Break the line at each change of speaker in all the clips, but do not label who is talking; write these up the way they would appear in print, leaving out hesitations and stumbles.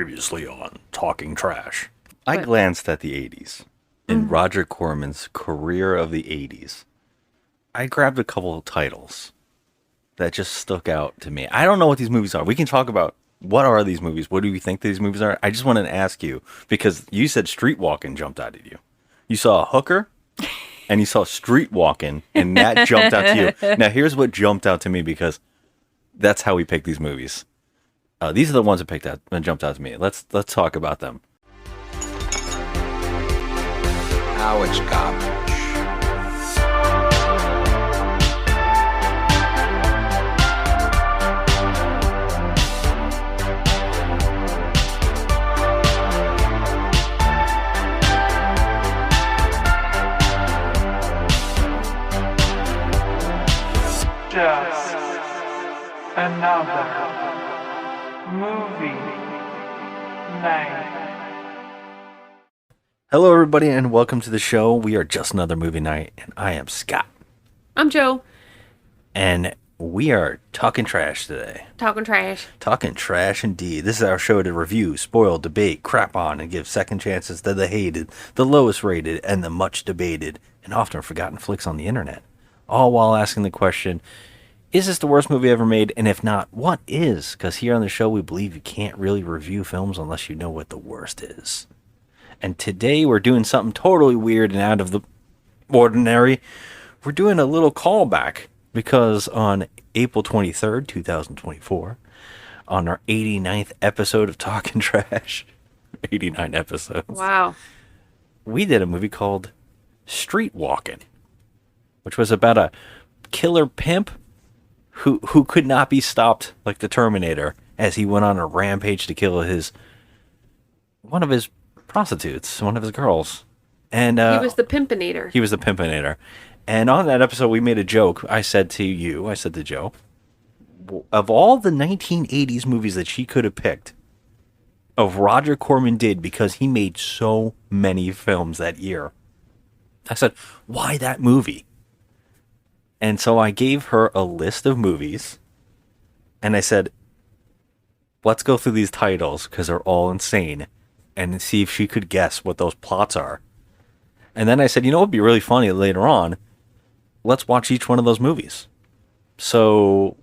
Previously on Talking Trash. I
What?
glanced at the 80s in Roger Corman's career of the 80s. I grabbed a couple of titles that just stuck out to me. I don't know what these movies are. We can talk about what are these movies? What do you think these movies are? I just wanted to ask you because you said street walking jumped out at you. You saw a hooker and you saw street walking and that jumped out to you. Now here's what jumped out to me because that's how we pick these movies. These are the ones that jumped out to me. Let's talk about them.
Now it's garbage.
Just another movie night.
Hello, everybody, and welcome to the show. We are Just Another Movie Night, and I am Scott.
I'm Joe.
And we are talking trash today.
Talking trash.
Talking trash indeed. This is our show to review, spoil, debate, crap on, and give second chances to the hated, the lowest rated, and the much debated, and often forgotten flicks on the internet. All while asking the question, is this the worst movie ever made? And if not, what is? Because here on the show, we believe you can't really review films unless you know what the worst is. And today, we're doing something totally weird and out of the ordinary. We're doing a little callback because on April 23rd, 2024, on our 89th episode of Talking Trash, 89 episodes,
Wow.
we did a movie called Street Walking, which was about a killer pimp who could not be stopped like the Terminator as he went on a rampage to kill one of his prostitutes, one of his girls. And
He was the pimpinator.
he was the pimpinator. And on that episode, we made a joke. I said to Joe, of all the 1980s movies that she could have picked, of Roger Corman did because he made so many films that year. I said, why that movie? And so I gave her a list of movies, and I said, let's go through these titles because they're all insane, and see if she could guess what those plots are. And then I said, it would be really funny later on. Let's watch each one of those movies. So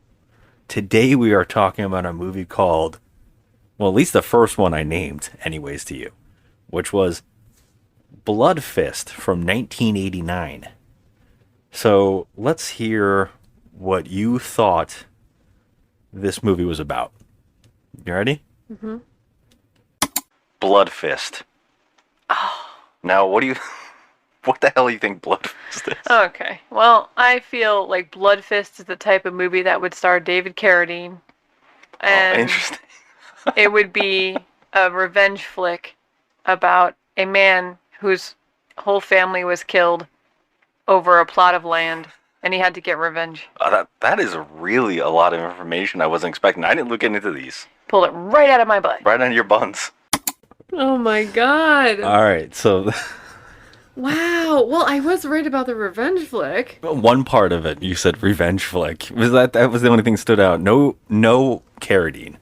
today we are talking about a movie called, well, at least the first one I named anyways to you, which was BloodFist from 1989. So let's hear what you thought this movie was about. You ready? Mm-hmm. BloodFist. Oh. Now, what the hell do you think BloodFist is?
Okay. Well, I feel like BloodFist is the type of movie that would star David Carradine. And
Interesting.
it would be a revenge flick about a man whose whole family was killed over a plot of land, and he had to get revenge.
That is really a lot of information I wasn't expecting. I didn't look into these.
Pulled it right out of my butt.
Right on your buns.
Oh my god.
All right, so
Wow. Well, I was right about the revenge flick.
one part of it, you said revenge flick. That was the only thing that stood out. No Carradine.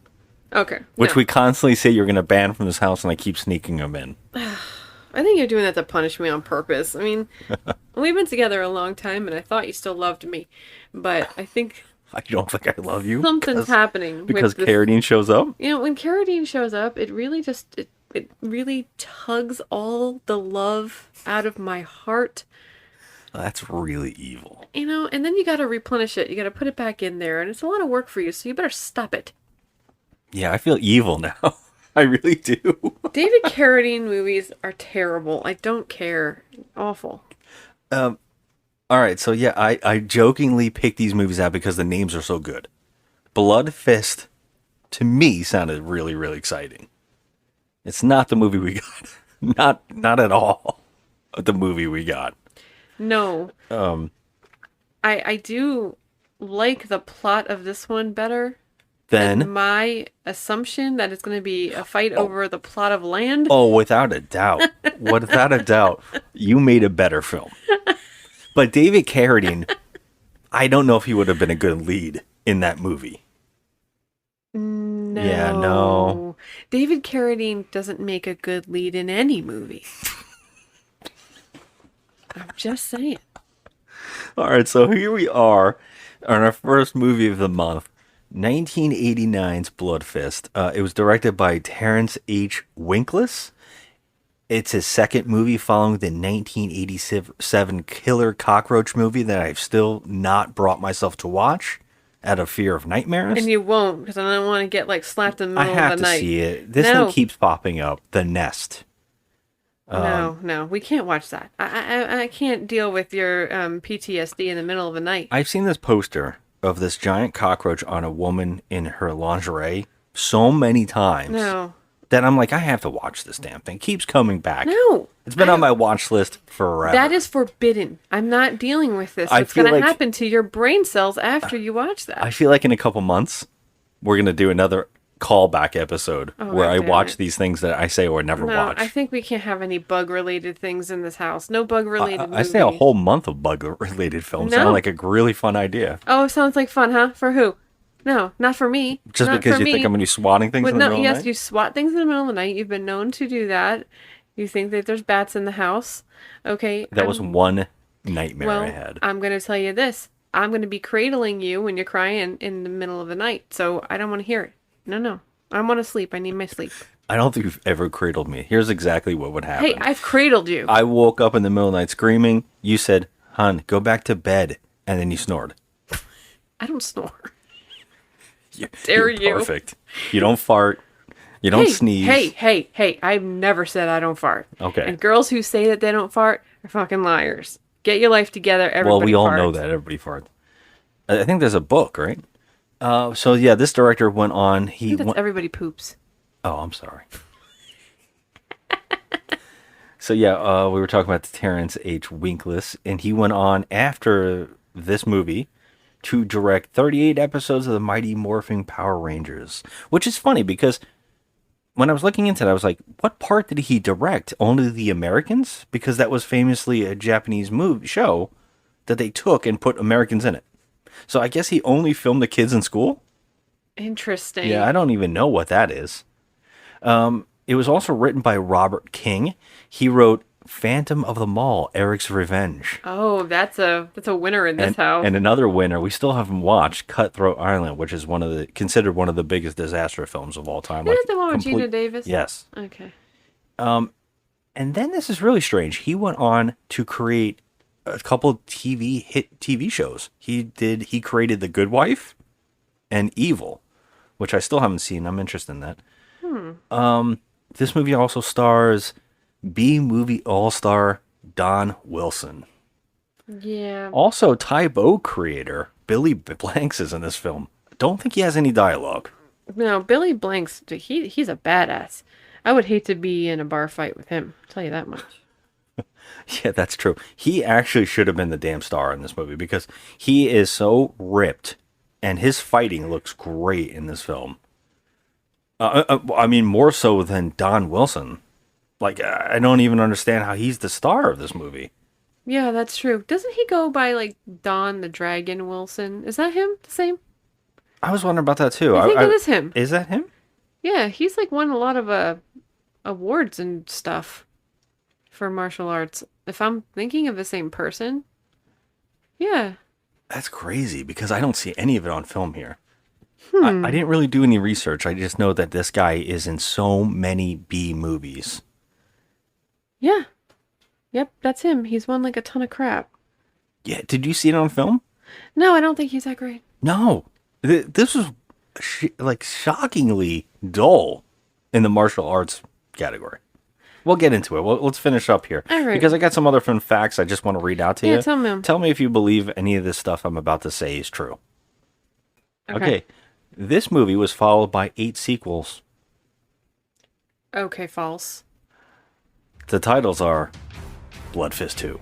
Okay.
Which
no.
we constantly say you're going to ban from this house, and I keep sneaking him in.
I think you're doing that to punish me on purpose. I mean, we've been together a long time, and I thought you still loved me. But I think
I don't think I love you.
something's happening.
Because
with this.
Carradine shows up?
When Carradine shows up, it really just... It really tugs all the love out of my heart.
That's really evil.
And then you gotta replenish it. You gotta put it back in there, and it's a lot of work for you, so you better stop it.
Yeah, I feel evil now. I really do.
David Carradine movies are terrible. I don't care. Awful.
All right, so yeah, I jokingly picked these movies out because the names are so good. Blood Fist, to me, sounded really, really exciting. It's not the movie we got. Not at all the movie we got.
No. I do like the plot of this one better than
Then,
my assumption that it's going to be a fight over the plot of land.
oh, without a doubt. Without a doubt, you made a better film. But David Carradine, I don't know if he would have been a good lead in that movie.
No.
Yeah, no.
David Carradine doesn't make a good lead in any movie. I'm just saying.
All right, so here we are on our first movie of the month, 1989's BloodFist. It was directed by Terrence H. Winkless. It's his second movie following the 1987 Killer Cockroach movie that I've still not brought myself to watch out of fear of nightmares.
And you won't, because I don't want to get like slapped in the
I
middle
have
of
to
the night.
see it. This
No.
thing keeps popping up. The Nest.
No, we can't watch that. I can't deal with your PTSD in the middle of the night.
I've seen this poster of this giant cockroach on a woman in her lingerie so many times
No.
that I'm like, I have to watch this damn thing. It keeps coming back.
No.
It's been on my watch list forever.
That is forbidden. I'm not dealing with this.
I
What's
feel
going to
like-
happen to your brain cells after you watch that?
I feel like in a couple months, we're going to do another callback episode where I
God damn
watch
it.
these things that I say or never
No,
watch.
I think we can't have any bug-related things in this house. No bug-related
I say a
movies.
whole month of bug-related films.
No.
Sound like a really fun idea.
Oh, sounds like fun, huh? For who? No, not for me.
Just
Not
because
for
you think
me.
I'm going to be swatting things
Well,
in the
no,
middle
yes,
of the
you
night?
swat things in the middle of the night. You've been known to do that. You think that there's bats in the house. Okay.
That was one nightmare
well,
I had.
I'm going to tell you this. I'm going to be cradling you when you're crying in the middle of the night. So I don't want to hear it. No. I want to sleep. I need my sleep.
I don't think you've ever cradled me. Here's exactly what would happen.
Hey, I've cradled you.
I woke up in the middle of the night screaming. You said, "Hun, go back to bed," and then you snored.
I don't snore.
You're
you.
perfect. You don't fart. You don't sneeze.
Hey. I've never said I don't fart.
Okay.
And girls who say that they don't fart are fucking liars. Get your life together. Everybody
Well, we all
farts.
know that everybody farts. I think there's a book, right? So yeah, this director went on.
I think that's everybody poops.
Oh, I'm sorry. So yeah, we were talking about Terrence H. Winkless, and he went on after this movie to direct 38 episodes of the Mighty Morphin Power Rangers, which is funny because when I was looking into it, I was like, what part did he direct? Only the Americans? Because that was famously a Japanese show that they took and put Americans in it. So I guess he only filmed the kids in school?
Interesting.
Yeah, I don't even know what that is. It was also written by Robert King. He wrote Phantom of the Mall, Eric's Revenge.
Oh, that's a winner in this house.
And another winner we still haven't watched, Cutthroat Island, which is considered one of the biggest disaster films of all time.
Isn't it the one with Gina Davis?
Yes.
Okay.
And then this is really strange. He went on to create a couple hit TV shows. He created The Good Wife and Evil, which I still haven't seen. I'm interested in that. This movie also stars B-movie all-star Don Wilson.
Yeah.
Also, Tybo creator Billy Blanks is in this film. Don't think he has any dialogue.
No, Billy Blanks, he's a badass. I would hate to be in a bar fight with him. I'll tell you that much.
Yeah, that's true. He actually should have been the damn star in this movie because he is so ripped and his fighting looks great in this film. I mean, more so than Don Wilson. Like, I don't even understand how he's the star of this movie.
Yeah, that's true. Doesn't he go by like Don the Dragon Wilson? Is that him? The same?
I was wondering about that too.
I think it is him.
Is that him?
Yeah, he's like won a lot of awards and stuff for martial arts. If I'm thinking of the same person. Yeah.
That's crazy because I don't see any of it on film here. I didn't really do any research. I just know that this guy is in so many B movies.
Yeah. Yep, that's him. He's won like a ton of crap.
Yeah, did you see it on film?
No, I don't think he's that great.
No. This was like shockingly dull in the martial arts category. We'll get into it. Let's finish up here.
All right.
Because I got some other fun facts I just want to read out to you.
Yeah, tell me.
Tell me if you believe any of this stuff I'm about to say is true. Okay. This movie was followed by 8 sequels.
Okay, false.
The titles are BloodFist 2,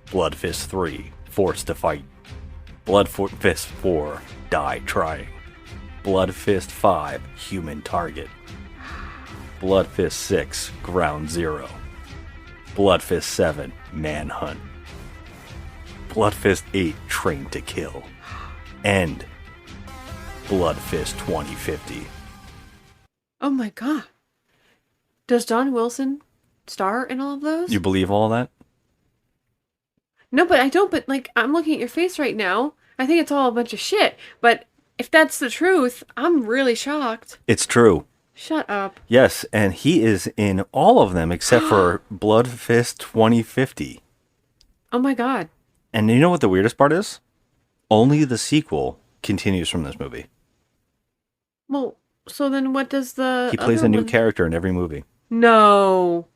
BloodFist 3, Forced to Fight, BloodFist 4, Die Trying, BloodFist 5, Human Target, BloodFist 6, Ground Zero, BloodFist 7, Manhunt, BloodFist 8, Train to Kill, and BloodFist 2050.
Oh my god. Does Don Wilson star in all of those?
You believe all that?
No, but I don't. But like, I'm looking at your face right now. I think it's all a bunch of shit. But if that's the truth, I'm really shocked.
It's true.
Shut up.
Yes, and he is in all of them except for BloodFist 2050.
Oh my god.
And you know what the weirdest part is? Only the sequel continues from this movie.
Well, so then what does the
He plays
other
a new
one-
character in every movie.
No.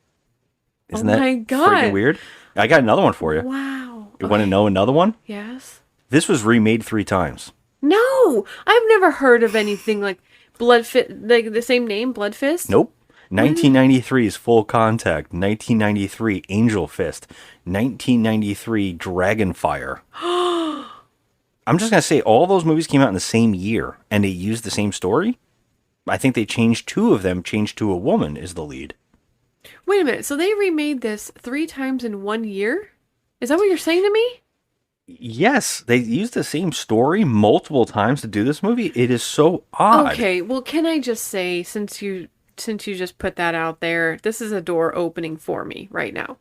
Isn't
Oh
that
my God.
freaking weird? I got another one for you.
Wow.
You want to know another one?
Yes.
This was remade 3 times.
No, I've never heard of anything like BloodFist, like the same name, BloodFist.
Nope. 1993's Full Contact, 1993 Angel Fist, 1993 Dragonfire. I'm just going to say all those movies came out in the same year and they used the same story. I think they changed 2 of them, changed to a woman is the lead.
Wait a minute. So they remade this 3 times in 1 year? Is that what you're saying to me?
Yes, they used the same story multiple times to do this movie. It is so odd.
Okay. Well, can I just say, since you just put that out there, this is a door opening for me right now.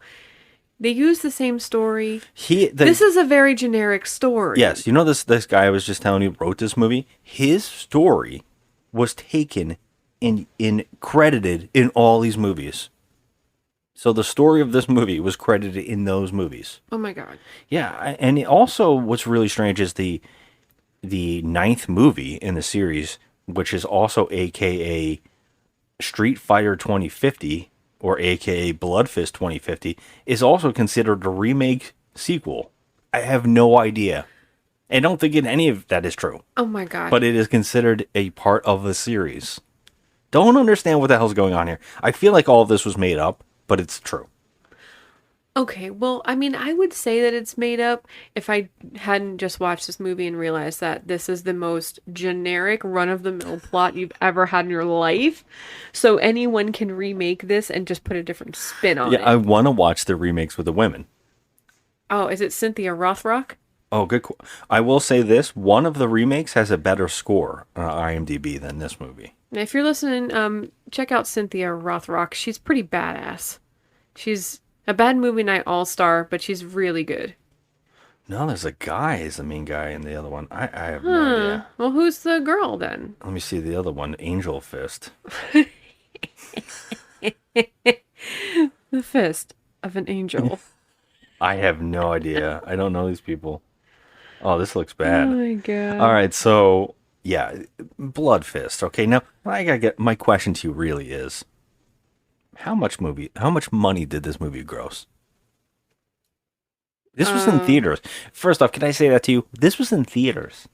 They use the same story. This is a very generic story.
Yes, you know this guy I was just telling you wrote this movie? His story was taken in credited in all these movies. So the story of this movie was credited in those movies.
Oh my god.
Yeah, and also what's really strange is the 9th movie in the series, which is also AKA Street Fighter 2050 or AKA BloodFist 2050, is also considered a remake sequel. I have no idea. I don't think any of that is true.
Oh my god.
But it is considered a part of the series. Don't understand what the hell's going on here. I feel like all of this was made up, but it's true.
Okay, well, I mean, I would say that it's made up if I hadn't just watched this movie and realized that this is the most generic, run-of-the-mill plot you've ever had in your life. So anyone can remake this and just put a different spin on it.
Yeah, I want to watch the remakes with the women.
Oh, is it Cynthia Rothrock?
Oh, good. I will say this. One of the remakes has a better score on IMDb than this movie.
Now, if you're listening, check out Cynthia Rothrock. She's pretty badass. She's a Bad Movie Night all-star, but she's really good.
No, there's a guy is the main guy in the other one. I have no idea.
Well, who's the girl then?
Let me see the other one, Angel Fist.
The fist of an angel.
I have no idea. I don't know these people. Oh, this looks bad.
Oh my god.
All right, so yeah, Blood Fist. Okay, now I gotta get my question to you. Really is how much money did this movie gross? This was in theaters. First off, can I say that to you? This was in theaters.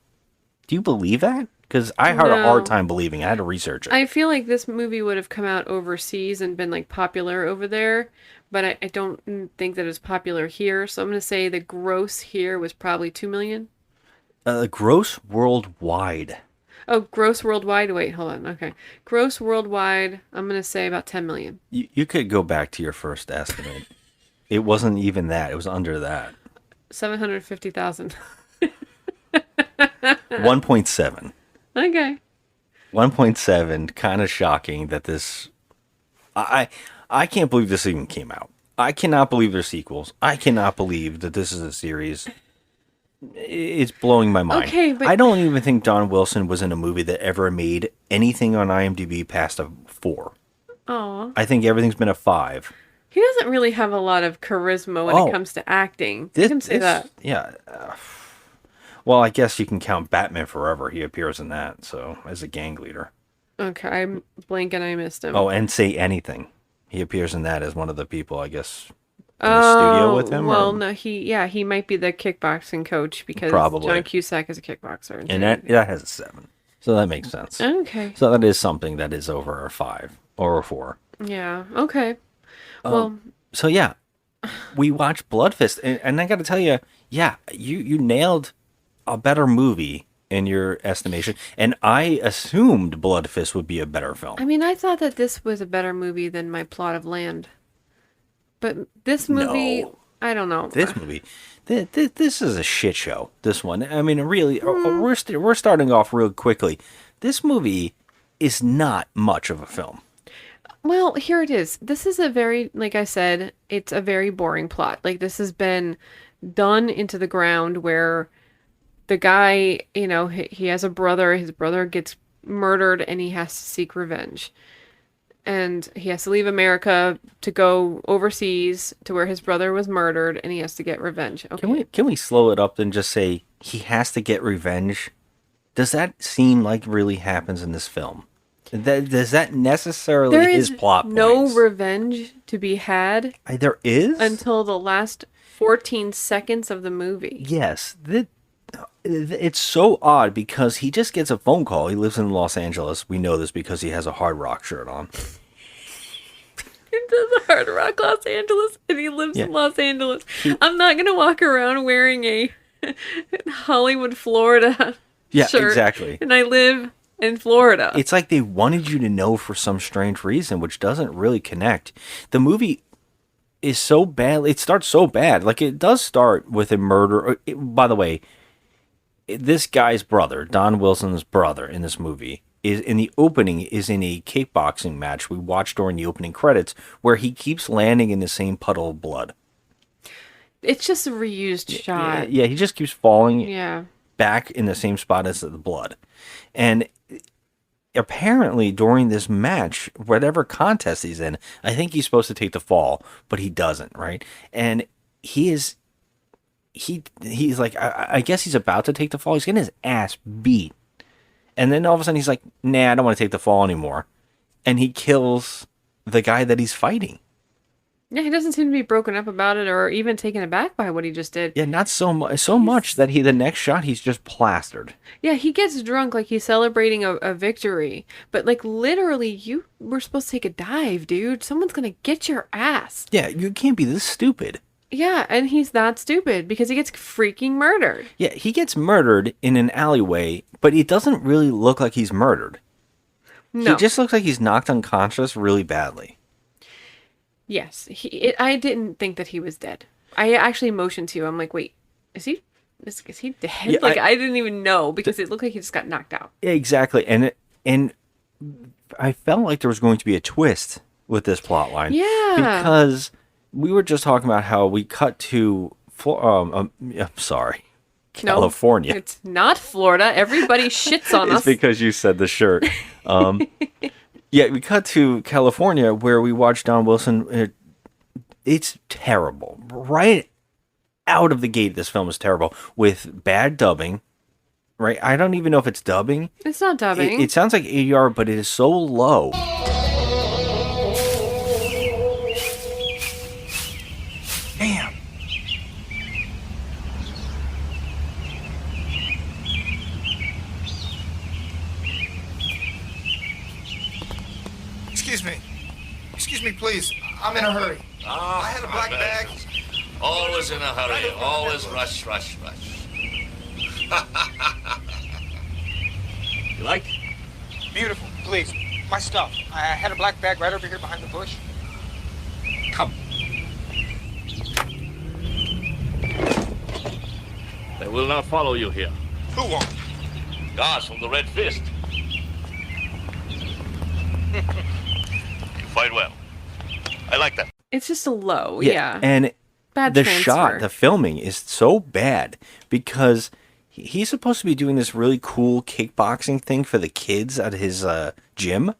Do you believe that? Because I had a hard time believing. I had to research it.
I feel like this movie would have come out overseas and been like popular over there, but I don't think that it's popular here. So I'm going to say the gross here was probably 2 million.
Gross worldwide.
Oh, gross worldwide. Wait, hold on. Okay. Gross worldwide, I'm going to say about 10 million.
You could go back to your first estimate. It wasn't even that. It was under that.
750,000.
1.7.
Okay.
1.7. Kind of shocking that this. I can't believe this even came out. I cannot believe there's sequels. I cannot believe that this is a series. It's blowing my mind.
Okay, but
I don't even think Don Wilson was in a movie that ever made anything on IMDb past a 4.
Aw.
I think everything's been a 5.
He doesn't really have a lot of charisma when it comes to acting. You can say that.
Yeah. Well, I guess you can count Batman Forever. He appears in that, so as a gang leader.
Okay, I'm blanking. I missed him.
Oh, and Say Anything. He appears in that as one of the people, I guess, in the studio with him.
Well,
or...
no, he might be the kickboxing coach because
Probably.
John Cusack is a kickboxer.
And that has a 7. So that makes sense.
Okay.
So that is something that is over a 5 or a 4.
Yeah. Okay. Well.
So yeah, we watched BloodFist, and I got to tell you, yeah, you nailed a better movie in your estimation, and I assumed BloodFist would be a better film.
I mean, I thought that this was a better movie than My Plot of Land, but this movie,
No.
I don't know.
This movie, this is a shit show. This one, I mean, really, we're starting off real quickly. This movie is not much of a film.
Well, here it is. This is a very, like I said, it's a very boring plot. Like, this has been done into the ground where the guy, you know, he has a brother. His brother gets murdered and he has to seek revenge. And he has to leave America to go overseas to where his brother was murdered and he has to get revenge. Okay.
Can we slow it up and just say he has to get revenge? Does that seem like really happens in this film? Does that necessarily
There
his
is
plot
no
points?
revenge to be had
There is?
until the last 14 seconds of the movie.
Yes. It's so odd because he just gets a phone call. He lives in Los Angeles. We know this because he has a Hard Rock shirt on.
He does a Hard Rock Los Angeles and he lives in Los Angeles. I'm not going to walk around wearing a Hollywood, Florida shirt.
Exactly.
And I live in Florida.
It's like they wanted you to know for some strange reason, which doesn't really connect. The movie is so bad. It starts so bad. Like, it does start with a murder. By the way, this guy's brother, Don Wilson's brother in this movie, is in the opening is in a kickboxing match we watched during the opening credits where he keeps landing in the same puddle of blood.
It's just a reused shot.
Yeah, he just keeps falling
Yeah.
back in the same spot as the blood. And apparently during this match, whatever contest he's in, I think he's supposed to take the fall, but he doesn't, right? And he's like, I guess he's about to take the fall. He's getting his ass beat. And then all of a sudden he's like, nah, I don't want to take the fall anymore. And he kills the guy that he's fighting.
Yeah, he doesn't seem to be broken up about it or even taken aback by what he just did.
Yeah, not so much. So much that the next shot he's just plastered.
Yeah, he gets drunk like he's celebrating a victory. But like literally, you were supposed to take a dive, dude. Someone's gonna get your ass.
Yeah, you can't be this stupid.
Yeah, and he's that stupid because he gets freaking murdered.
Yeah, he gets murdered in an alleyway, but it doesn't really look like he's murdered.
No.
He just looks like he's knocked unconscious really badly.
Yes, I didn't think that he was dead. I actually motioned to you. I'm like, wait, is he dead?
Yeah,
like I didn't even know because it looked like he just got knocked out.
Yeah, exactly. And I felt like there was going to be a twist with this plot line.
Yeah.
Because we were just talking about how we cut to California.
No, it's not Florida. Everybody shits on us.
It's because you said the shirt. Yeah, we cut to California where we watched Don Wilson. It's terrible. Right out of the gate, this film is terrible with bad dubbing. Right? I don't even know if it's dubbing.
It's not dubbing.
It sounds like ADR, but it is so low.
Damn.
Excuse me, please. I'm in a hurry. I had a black bag.
Always in a hurry. Always rush. You like?
Beautiful. Please. My stuff. I had a black bag right over here behind the bush.
Come. They will not follow you here.
Who won't?
Guards from the Red Fist. You fight well. I like that.
It's just a low, yeah.
And
Bad
the
transfer.
shot, the filming is so bad because he's supposed to be doing this really cool kickboxing thing for the kids at his gym.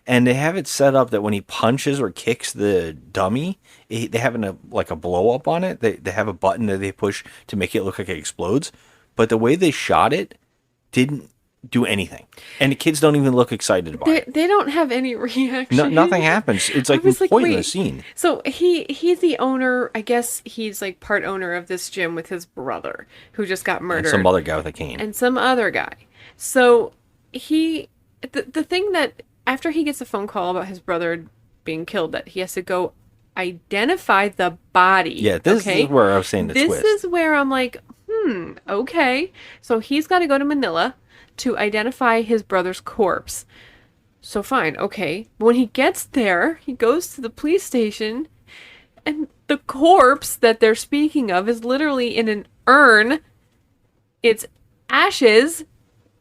And they have it set up that when he punches or kicks the dummy, they have a blow up on it. They have a button that they push to make it look like it explodes. But the way they shot it didn't do anything. And the kids don't even look excited about it.
They don't have any reaction.
Nothing happens. It's like
was like,
pointless
wait.
scene.
So he's the owner. I guess he's like part owner of this gym with his brother who just got murdered.
And some other guy with a cane.
And some other guy. So the thing that after he gets a phone call about his brother being killed, that he has to go identify the body.
Yeah, this is where I was saying the twist.
This is where I'm like, okay. So he's got to go to Manila to identify his brother's corpse. So fine, okay. But when he gets there, he goes to the police station, and the corpse that they're speaking of is literally in an urn. It's ashes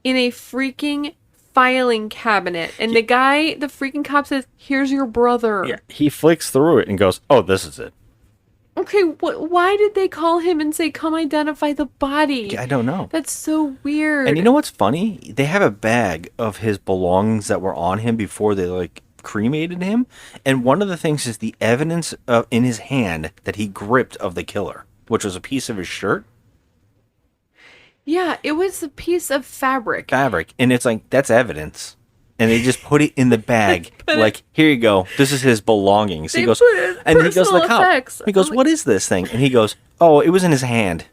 in a freaking filing cabinet, and the freaking cop says, "Here's your brother."
Yeah, he flicks through it and goes, "Oh, this is it."
Okay, why did they call him and say, "Come identify the body"?
I don't know.
That's so weird.
And you know what's funny? They have a bag of his belongings that were on him before they like cremated him, and one of the things is the evidence in his hand that he gripped of the killer, which was a piece of his shirt.
Yeah, it was a piece of fabric.
And it's like, that's evidence. And they just put it in the bag. Like, here you go. This is his belongings. He goes, and he goes to the cop. He goes, what is this thing? And he goes, oh, it was in his hand.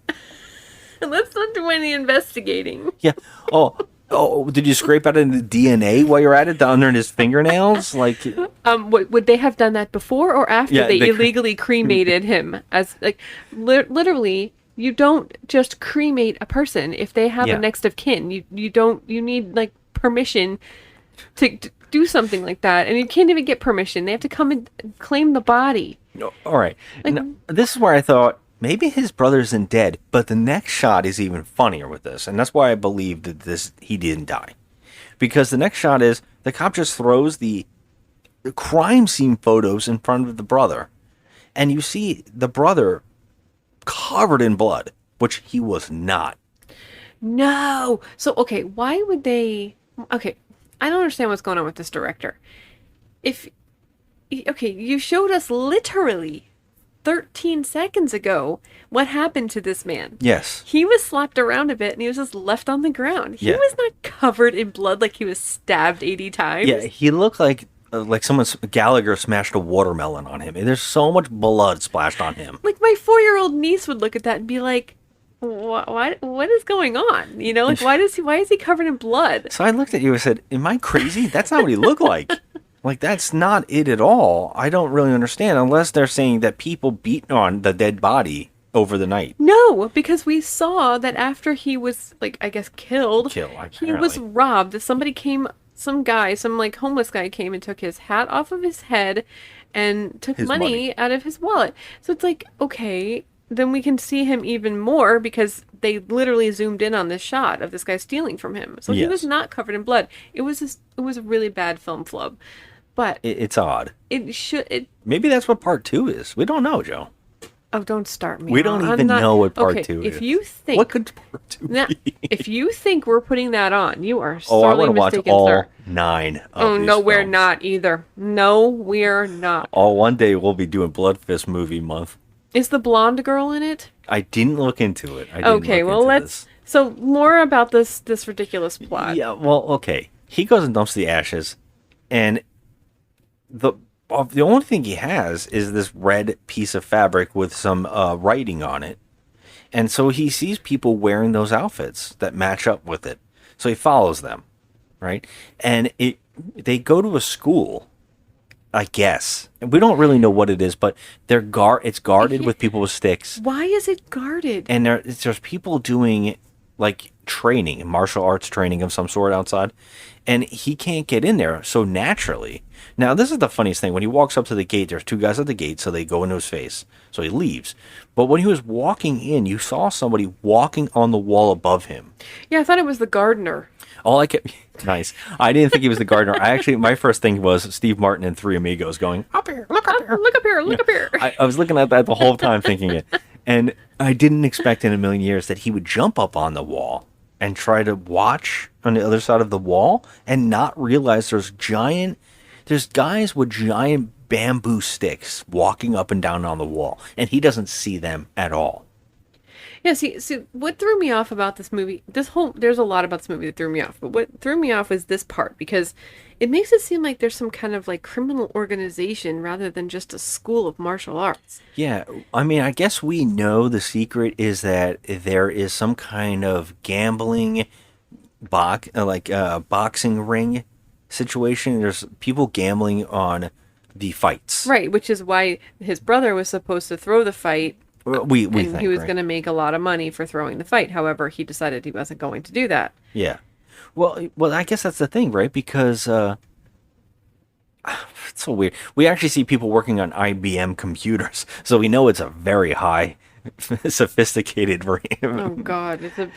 Let's not do any investigating.
Yeah. Oh, did you scrape out any DNA while you're at it down there in his fingernails? Like,
would they have done that before or after they illegally cremated him? As like, literally, you don't just cremate a person if they have a next of kin. You need like permission to do something like that, and you can't even get permission. They have to come and claim the body.
All right. Like, now, this is where I thought maybe his brother isn't dead, but the next shot is even funnier with this, and that's why I believe that he didn't die, because the next shot is the cop just throws the crime scene photos in front of the brother, and you see the brother covered in blood, which he was not.
No. So okay, why would they? Okay. I don't understand what's going on with this director. You showed us literally 13 seconds ago what happened to this man.
Yes.
He was slapped around a bit and he was just left on the ground. He was not covered in blood like he was stabbed 80 times.
Yeah, he looked like Gallagher smashed a watermelon on him. There's so much blood splashed on him.
Like my 4-year-old niece would look at that and be like, what is going on? You know, like why is he covered in blood?
So I looked at you and said, am I crazy? That's not what he looked like. Like, that's not it at all. I don't really understand, unless they're saying that people beat on the dead body over the night.
No, because we saw that after he was, like, I guess killed, he was robbed. Somebody came, some like homeless guy came and took his hat off of his head and took money out of his wallet. So it's like, okay, then we can see him even more because they literally zoomed in on this shot of this guy stealing from him. So he was not covered in blood. It was a really bad film flub. But
it's odd.
Maybe
that's what part 2 is. We don't know, Joe.
Oh, don't start me.
We don't even know what part 2 is.
If you think,
what could part 2 be?
If you think we're putting that on, you are
I
sorely
want to watch
mistaken,
all
sir.
9 of
Oh,
these
no, we're
films.
not either. No, we're not.
One day we'll be doing BloodFist movie month.
Is the blonde girl in it?
I didn't look into it.
So more about this ridiculous plot.
Yeah, well, okay. He goes and dumps the ashes, and the only thing he has is this red piece of fabric with some writing on it. And so he sees people wearing those outfits that match up with it. So he follows them, right? And they go to a school, I guess. And we don't really know what it is, but it's guarded with people with sticks.
Why is it guarded?
And there's people doing like training, martial arts training of some sort outside. And he can't get in there, so naturally. Now, this is the funniest thing. When he walks up to the gate, there's 2 guys at the gate, so they go into his face. So he leaves. But when he was walking in, you saw somebody walking on the wall above him.
Yeah, I thought it was the gardener.
Nice. I didn't think he was the gardener. My first thing was Steve Martin and Three Amigos going, up here, look up here.
Look up here, look up here.
I was looking at that the whole time thinking it. And I didn't expect in a million years that he would jump up on the wall and try to watch on the other side of the wall and not realize there's guys with giant bamboo sticks walking up and down on the wall, and he doesn't see them at all.
Yeah, see, what threw me off about this movie, there's a lot about this movie that threw me off, but what threw me off is this part, because it makes it seem like there's some kind of like criminal organization rather than just a school of martial arts. Yeah,
I mean, I guess we know the secret is that there is some kind of gambling, boxing ring situation. There's people gambling on the fights.
Right, which is why his brother was supposed to throw the fight.
We think
he was going to make a lot of money for throwing the fight. However, he decided he wasn't going to do that.
Yeah. Well, I guess that's the thing, right? Because it's so weird. We actually see people working on IBM computers, so we know it's a very high, sophisticated.
Oh God, it's a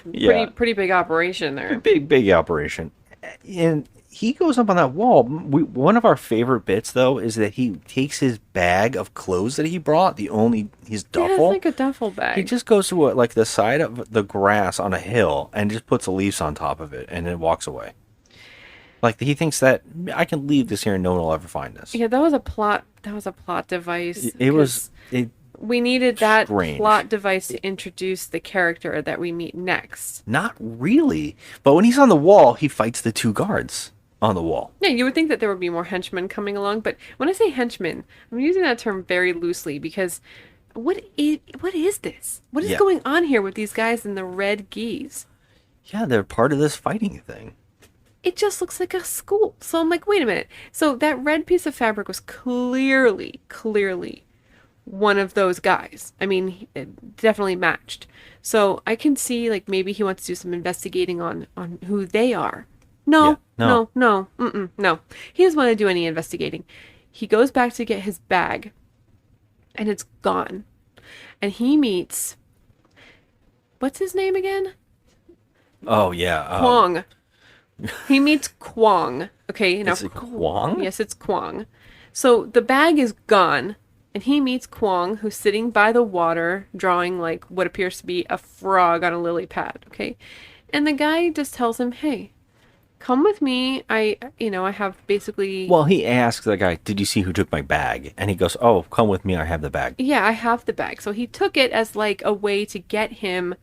pretty big operation there.
Big operation. And he goes up on that wall. One of our favorite bits, though, is that he takes his bag of clothes that he brought, his
Yeah,
duffel.
it's like a duffel bag.
He just goes to like the side of the grass on a hill and just puts a leaf on top of it and then walks away. Like he thinks that I can leave this here and no one will ever find this.
Yeah, that was a plot. That was a plot device.
It was.
We needed that
strange.
plot device to introduce the character that we meet next.
Not really. But when he's on the wall, he fights the two guards on the wall.
Yeah, you would think that there would be more henchmen coming along, but when I say henchmen, I'm using that term very loosely because what is this? What is going on here with these guys in the red geese?
Yeah, they're part of this fighting thing.
It just looks like a school. So I'm like, wait a minute. So that red piece of fabric was clearly one of those guys. I mean, it definitely matched. So I can see like maybe he wants to do some investigating on who they are. No. No. He doesn't want to do any investigating. He goes back to get his bag and it's gone. And he meets, what's his name again?
Oh, yeah.
Kwong. He meets Kwong. Okay, now
Is it Kwong?
Yes, it's Kwong. So the bag is gone, and he meets Kwong, who's sitting by the water, drawing like what appears to be a frog on a lily pad. Okay, and the guy just tells him, "Hey, come with me. I have basically."
Well, he asks the guy, "Did you see who took my bag?" And he goes, "Oh, come with me. I have the bag."
Yeah, I have the bag. So he took it as like a way to get him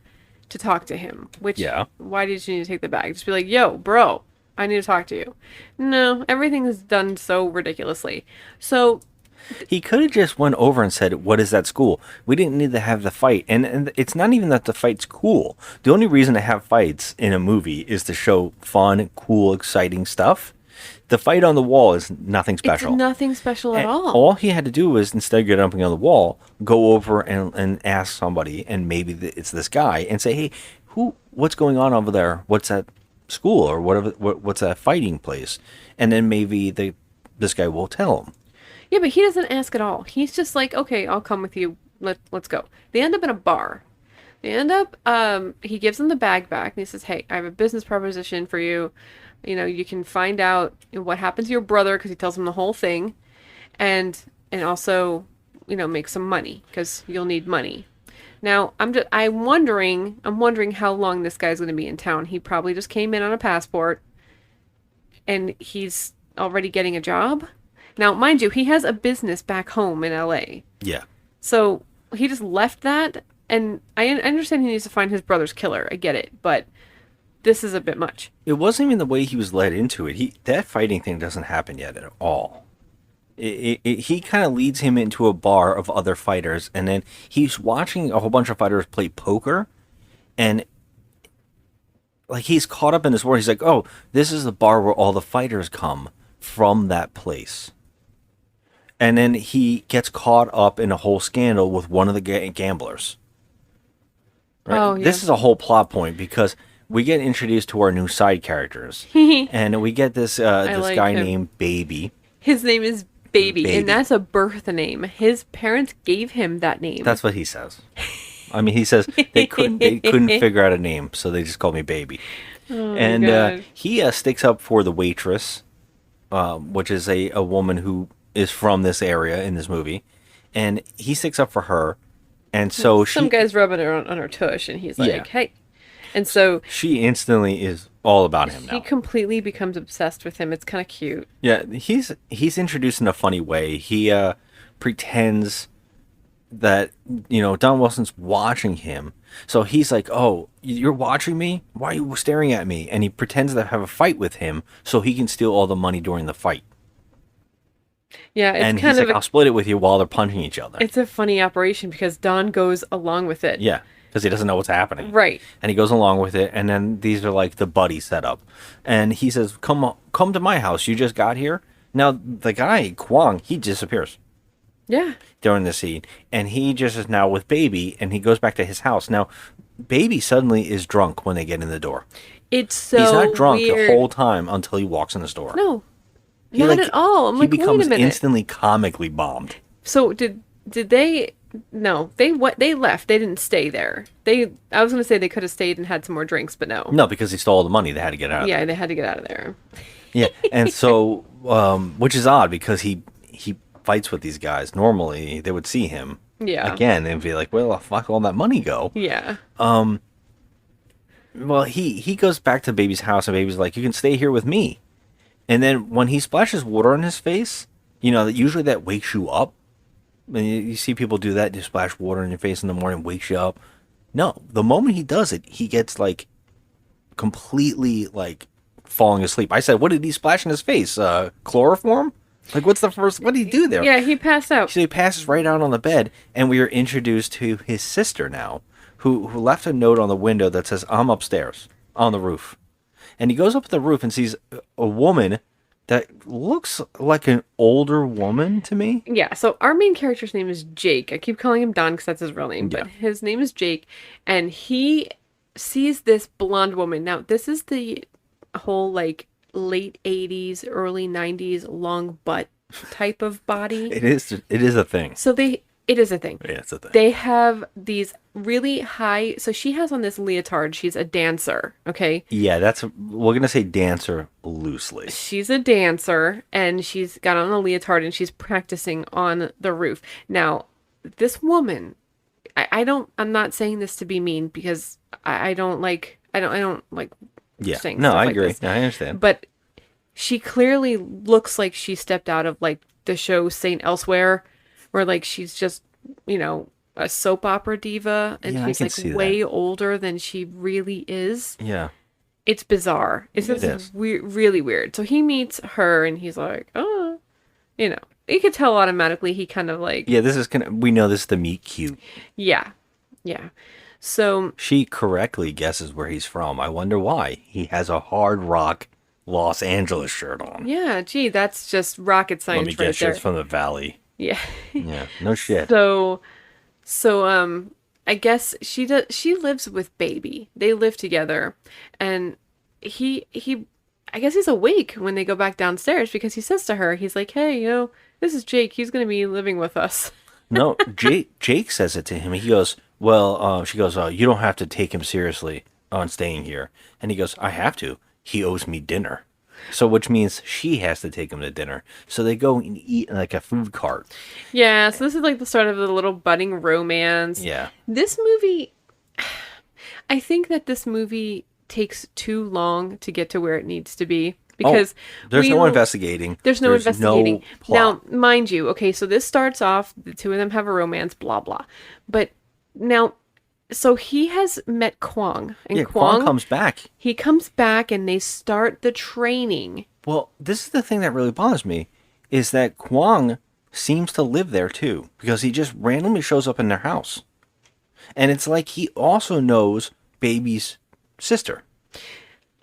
to talk to him. Which, why did you need to take the bag? Just be like, yo, bro, I need to talk to you. No, everything is done so ridiculously. So
he could have just went over and said, "What is that school?" We didn't need to have the fight. And it's not even that the fight's cool. The only reason to have fights in a movie is to show fun, cool, exciting stuff. The fight on the wall is nothing special.
It's nothing special at all.
All he had to do was, instead of getting up on the wall, go over and ask somebody, and maybe it's this guy, and say, "Hey, what's going on over there? What's that school or whatever? What's that fighting place?" And then maybe this guy will tell him.
Yeah, but he doesn't ask at all. He's just like, "Okay, I'll come with you. Let's go." They end up in a bar. They end up. He gives them the bag back, and he says, "Hey, I have a business proposition for you. You know, you can find out what happened to your brother," because he tells him the whole thing, and also, make some money because you'll need money. Now, I'm wondering how long this guy's going to be in town. He probably just came in on a passport, and he's already getting a job. Now, mind you, he has a business back home in LA.
Yeah.
So he just left that, and I understand he needs to find his brother's killer. I get it, but this is a bit much.
It wasn't even the way he was led into it. That fighting thing doesn't happen yet at all. He kind of leads him into a bar of other fighters, and then he's watching a whole bunch of fighters play poker, and like he's caught up in this world. He's like, "Oh, this is the bar where all the fighters come from that place." And then he gets caught up in a whole scandal with one of the gamblers. Right?
Oh, yeah.
This is a whole plot point because we get introduced to our new side characters, and we get this
like
guy
him.
named Baby.
His name is Baby,
Baby.
and that's a birth name. His parents gave him that name.
That's what he says. I mean, he says they couldn't figure out a name, so they just called me Baby.
Oh,
And
God.
he sticks up for the waitress, which is a woman who is from this area in this movie, and he sticks up for her. And so
Some guy's rubbing her on her tush, and he's like,
Yeah.
"Hey," and so
she instantly is all about him now.
he completely becomes obsessed with him. It's kind of cute.
Yeah, he's introduced in a funny way. He pretends that Don Wilson's watching him, so he's like, "Oh, you're watching me? Why are you staring at me?" And he pretends to have a fight with him so he can steal all the money during the fight.
Yeah, it's
And
kind
he's
of
like, "I'll split it with you," while they're punching each other.
it's a funny operation because Don goes along with it.
Yeah, because he doesn't know what's happening.
Right.
And he goes along with it, and then these are like the buddy setup. And he says, come to my house. You just got here. Now, the guy, Kwong, he disappears
Yeah.
during the scene. And he just is now with Baby, and he goes back to his house. Now, Baby suddenly is drunk when they get in the door.
It's so
He's not drunk
weird.
the whole time until he walks in the store.
No.
He,
Not
like,
at all. I'm
he
like, wait
becomes
a minute.
instantly comically bombed.
So did they No, they left. They didn't stay there. I was gonna say they could have stayed and had some more drinks, but no.
No, because he stole all the money. They had to get out of
Yeah,
there.
they had to get out of there.
Yeah, and so, which is odd because he fights with these guys. Normally, they would see him
Yeah.
again and be like, well, fuck, all that money go.
Yeah.
Well, he goes back to Baby's house, and Baby's like, you can stay here with me. And then when he splashes water on his face, usually that wakes you up. And you see people do that, they splash water on your face in the morning, wakes you up. No, the moment he does it, he gets like completely like falling asleep. I said, what did he splash in his face? Chloroform? Like, what did he do there?
Yeah, he passed out.
So he passes right out on the bed, and we are introduced to his sister now, who left a note on the window that says, I'm upstairs on the roof. And he goes up to the roof and sees a woman that looks like an older woman to me.
Yeah, so our main character's name is Jake. I keep calling him Don because that's his real name, but
Yeah.
his name is Jake, and he sees this blonde woman. Now, this is the whole, like, late 80s, early 90s long butt type of body.
It is a thing.
So it is a thing.
Yeah, it's a thing.
They have these really high, so she has on this leotard. She's a dancer, okay?
Yeah, we're going to say dancer loosely.
She's a dancer, and she's got on a leotard, and she's practicing on the roof. Now, this woman, I'm not saying this to be mean, because I don't like
Yeah,
saying
no,
stuff
I
like
agree.
this.
I understand.
But she clearly looks like she stepped out of, like, the show Saint Elsewhere, where, like, she's just, a soap opera diva, and
Yeah, I
she's,
can
like,
see that.
way older than she really is.
Yeah.
It's bizarre. It's
It
just
is.
really weird. So he meets her, and he's like, oh, you could tell automatically he kind of, like,
Yeah, we know this is the meet cute.
yeah. So,
She correctly guesses where he's from. I wonder why. He has a Hard Rock Los Angeles shirt on.
yeah, gee, that's just rocket
Let
science
me
right
guess,
there.
shirt's from the Valley.
Yeah.
Yeah, no shit.
So, I guess she lives with Baby. They live together, and he I guess he's awake when they go back downstairs, because he says to her, he's like, hey, this is Jake. He's going to be living with us.
No, Jake says it to him. He goes, well, she goes, you don't have to take him seriously on staying here. And he goes, I have to. He owes me dinner. So, which means she has to take him to dinner. So they go and eat in like a food cart.
Yeah, so this is like the start of the little budding romance.
Yeah.
This movie, I think that this movie takes too long to get to where it needs to be, because
there's no
will-
investigating.
There's no investigating.
plot.
Now, mind you, okay, so this starts off, the two of them have a romance, blah, blah. But now, so he has met Kwong. And
Yeah, Kwong comes back.
He comes back, and they start the training.
Well, this is the thing that really bothers me, is that Kwong seems to live there too, because he just randomly shows up in their house. And it's like he also knows Baby's sister.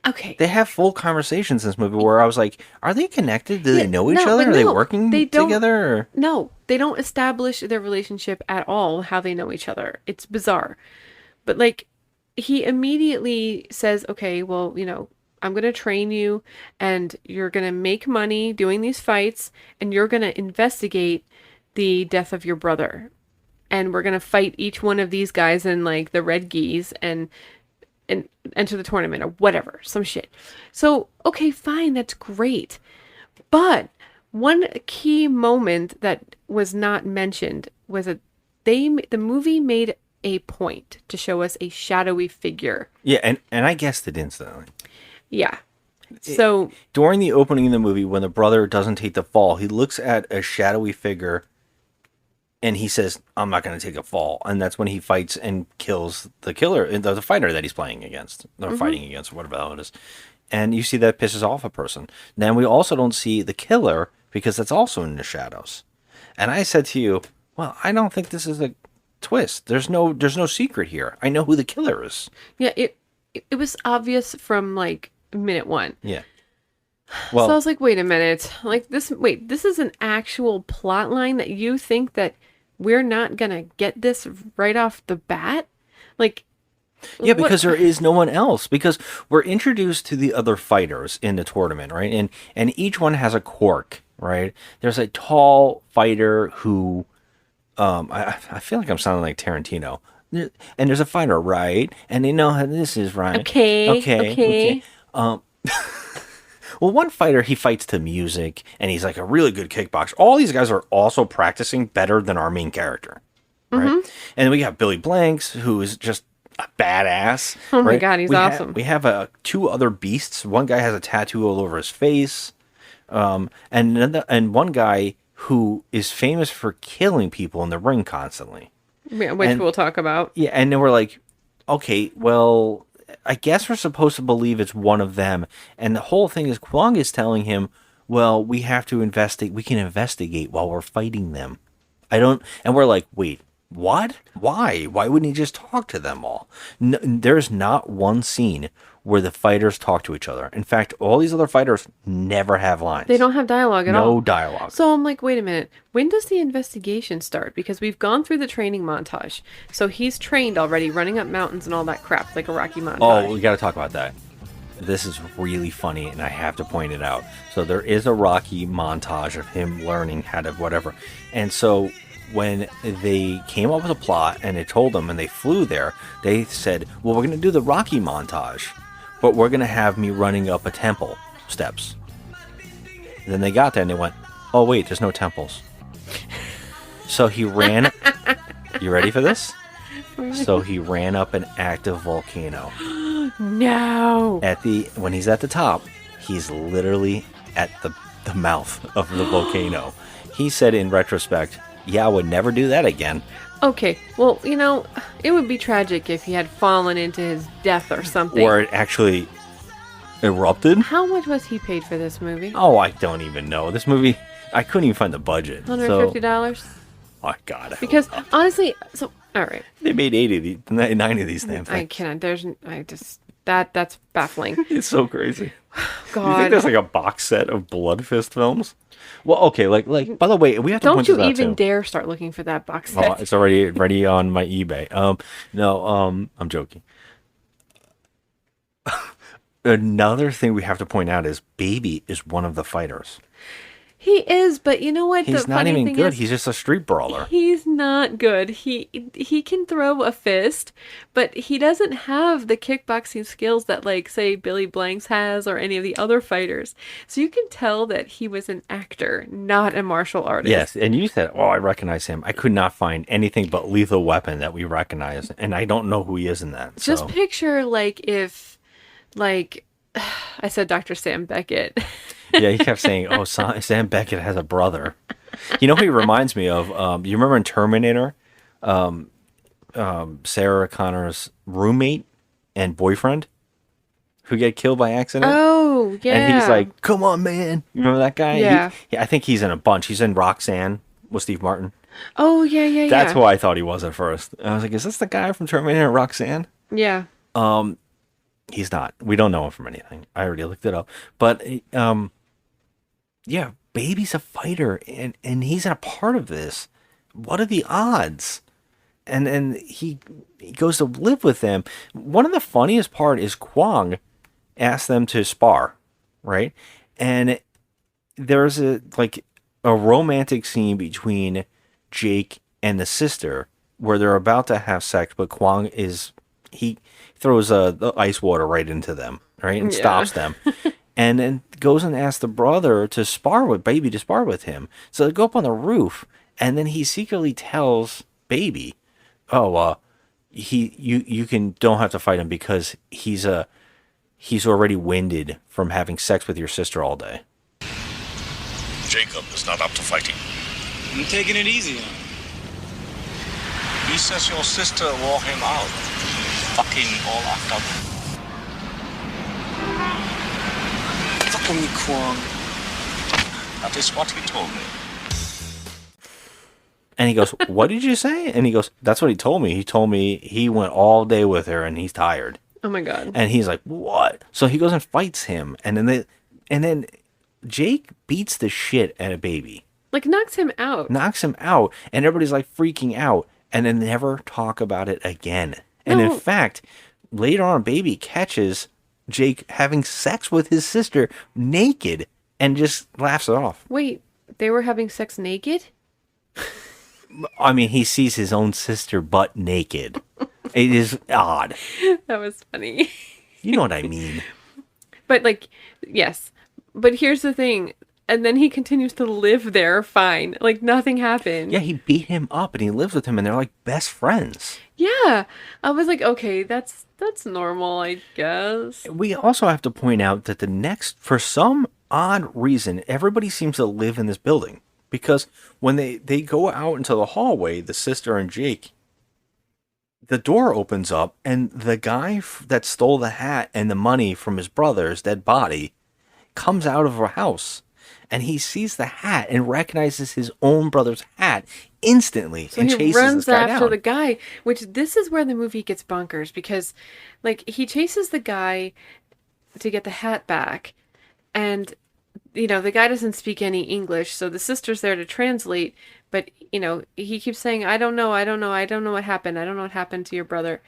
Okay.
They have full conversations in this movie where I was like, are they connected? Do they know each
no,
other?
but
Are they
no,
working
they don't-
together? Or?
No, they don't establish their relationship at all, how they know each other. It's bizarre. But, like, he immediately says, okay, well, I'm going to train you, and you're going to make money doing these fights, and you're going to investigate the death of your brother. And we're going to fight each one of these guys in, like, the red geese and enter the tournament or whatever, some shit. So, okay, fine, that's great. But one key moment that was not mentioned was that the movie made a point to show us a shadowy figure.
Yeah, and I guessed it instantly.
Yeah. So
During the opening of the movie, when the brother doesn't take the fall, he looks at a shadowy figure and he says, I'm not going to take a fall. And that's when he fights and kills the killer, the fighter that he's playing against, or fighting against, whatever the hell it is. And you see that pisses off a person. Then we also don't see the killer, because that's also in the shadows. And I said to you, well, I don't think this is a twist. There's no secret here. I know who the killer is.
yeah, it was obvious from, like, minute one.
Yeah.
So I
Well,
was like, wait a minute. Like, this is an actual plot line that you think that we're not gonna get this right off the bat? Like,
yeah,
what-
because there is no one else. Because we're introduced to the other fighters in the tournament, right? And each one has a quirk, right? There's a tall fighter who I feel like I'm sounding like Tarantino. And there's a fighter, right? And they know how this is, right? Okay. Well, one fighter, he fights to music, and he's like a really good kickboxer. All these guys are also practicing better than our main character, right? And we got Billy Blanks, who is just a badass.
Oh my
right?
God, he's awesome.
We have two other beasts. One guy has a tattoo all over his face, and one guy who is famous for killing people in the ring constantly.
Yeah, which we'll talk about.
Yeah, and then we're like, okay, well, I guess we're supposed to believe it's one of them. And the whole thing is Kwong is telling him, well, we have to investigate. We can investigate while we're fighting them. And we're like, wait, what? Why? Why wouldn't he just talk to them all? No, there's not one scene where the fighters talk to each other. In fact, all these other fighters never have lines.
They don't have dialogue at all.
No dialogue.
So I'm like, wait a minute. When does the investigation start? Because we've gone through the training montage. So he's trained already, running up mountains and all that crap, like a Rocky montage.
Oh, we got to talk about that. This is really funny, and I have to point it out. So there is a Rocky montage of him learning how to whatever. And so when they came up with a plot and they told them and they flew there, they said, well, we're going to do the Rocky montage, but we're going to have me running up a temple steps. And then they got there and they went, oh, wait, there's no temples. So he ran. You ready for this? So he ran up an active volcano.
No.
When he's at the top, he's literally at the mouth of the volcano. He said in retrospect, yeah, I would never do that again.
Okay, well, it would be tragic if he had fallen into his death or something.
Or it actually erupted.
How much was he paid for this movie?
Oh, I don't even know. This movie, I couldn't even find the budget.
$150?
Oh, God.
Because, honestly, all right.
They made 9 of these damn things.
I cannot, that's baffling.
It's so crazy.
God.
You think there's like a box set of BloodFist films? Well, okay, like by the way, we have to
Don't
point
you
this out
even
too.
dare start looking for that box set.
Oh, it's already ready on my eBay. I'm joking. Another thing we have to point out is Baby is one of the fighters.
He is, but you know what?
He's not even good. He's just a street brawler.
He's not good. He can throw a fist, but he doesn't have the kickboxing skills that, like, say, Billy Blanks has or any of the other fighters. So you can tell that he was an actor, not a martial artist.
Yes, and you said, oh, I recognize him. I could not find anything but Lethal Weapon that we recognize, and I don't know who he is in that.
Just picture, I said Dr. Sam Beckett.
Yeah, he kept saying, oh, Sam Beckett has a brother. You know who he reminds me of? You remember in Terminator, Sarah Connor's roommate and boyfriend who get killed by accident?
Oh, yeah.
And he's like, come on, man. You remember that guy?
Yeah.
I think he's in a bunch. He's in Roxanne with Steve Martin.
Oh, yeah.
That's who I thought he was at first. I was like, is this the guy from Terminator and Roxanne?
Yeah.
He's not. We don't know him from anything. I already looked it up. But, yeah, Baby's a fighter, and he's a part of this. What are the odds? And he goes to live with them. One of the funniest part is Kwong asked them to spar, right? And there's a romantic scene between Jake and the sister where they're about to have sex, but Kwong he throws the ice water right into them, right, and stops them. And then goes and asks the brother to spar with him. So they go up on the roof, and then he secretly tells Baby, "Oh, you don't have to fight him because he's already winded from having sex with your sister all day."
Jacob is not up to fighting.
I'm taking it easy on him.
He says your sister wore him out. Fucking all after.
Fuck me, Kwong.
That is what he told me.
And he goes, "What did you say?" And he goes, "That's what he told me. He told me he went all day with her and he's tired."
Oh my God.
And he's like, "What?" So he goes and fights him, and then Jake beats the shit out of Baby.
Like, knocks him out,
and everybody's like freaking out, and then never talk about it again. And in fact, later on, Baby catches Jake having sex with his sister naked and just laughs it off.
Wait, they were having sex naked?
I mean, he sees his own sister butt naked. It is odd.
That was funny.
You know what I mean?
But like, yes. But here's the thing. And then he continues to live there fine. Like nothing happened.
Yeah, he beat him up and he lives with him and they're like best friends.
Yeah. I was like, okay, that's normal, I guess.
We also have to point out that for some odd reason, everybody seems to live in this building. Because when they go out into the hallway, the sister and Jake, the door opens up and the guy that stole the hat and the money from his brother's dead body comes out of a house. And he sees the hat and recognizes his own brother's hat instantly and chases
runs
this guy
after
down.
the guy, which this is where the movie gets bonkers because, like, he chases the guy to get the hat back, and the guy doesn't speak any English, so the sister's there to translate. But he keeps saying, "I don't know what happened. I don't know what happened to your brother,"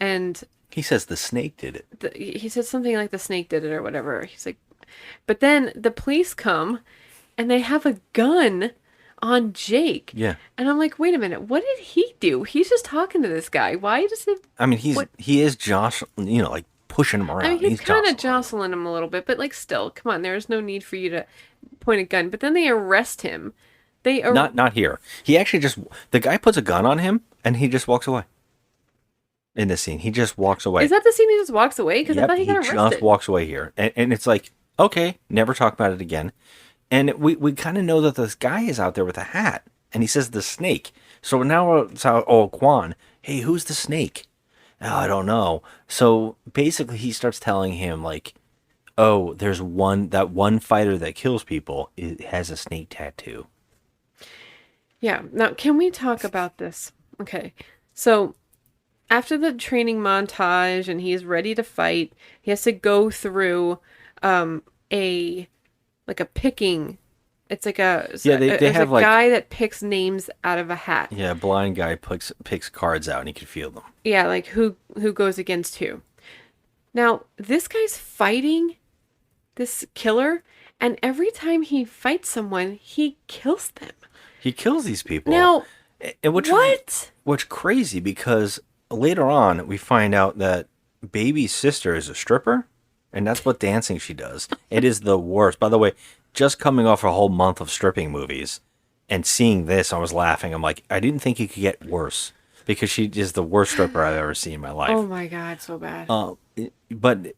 and
he says the snake did it.
He said something like the snake did it or whatever. He's like. But then the police come and they have a gun on Jake.
Yeah.
And I'm like, wait a minute, what did he do? He's just talking to this guy. Why does he...
I mean, he is jostling, like pushing him around.
I mean, he's kind of jostling him a little bit, but like still, come on, there's no need for you to point a gun. But then they arrest him.
Not here. He actually the guy puts a gun on him and he just walks away. In this scene, he just walks away.
Is that the scene he just walks away? Because I thought he got arrested.
He just walks away here. And it's like, okay, never talk about it again. And we kind of know that this guy is out there with a hat. And he says the snake. So now it's out, Quan, hey, who's the snake? Oh, I don't know. So basically he starts telling him like, oh, there's that one fighter that kills people. It has a snake tattoo.
Yeah. Now, can we talk about this? Okay. So after the training montage and he's ready to fight, he has to go through a picking. It's like they have a guy that picks names out of a hat.
Yeah, a blind guy picks cards out and he can feel them.
Yeah, like who goes against who. Now, this guy's fighting this killer, and every time he fights someone, he kills them.
He kills these people.
Now,
what? What's crazy because later on we find out that Baby's sister is a stripper. And that's what dancing she does. It is the worst. By the way, just coming off a whole month of stripping movies and seeing this, I was laughing. I'm like, I didn't think it could get worse because she is the worst stripper I've ever seen in my life.
Oh my God, so bad.
But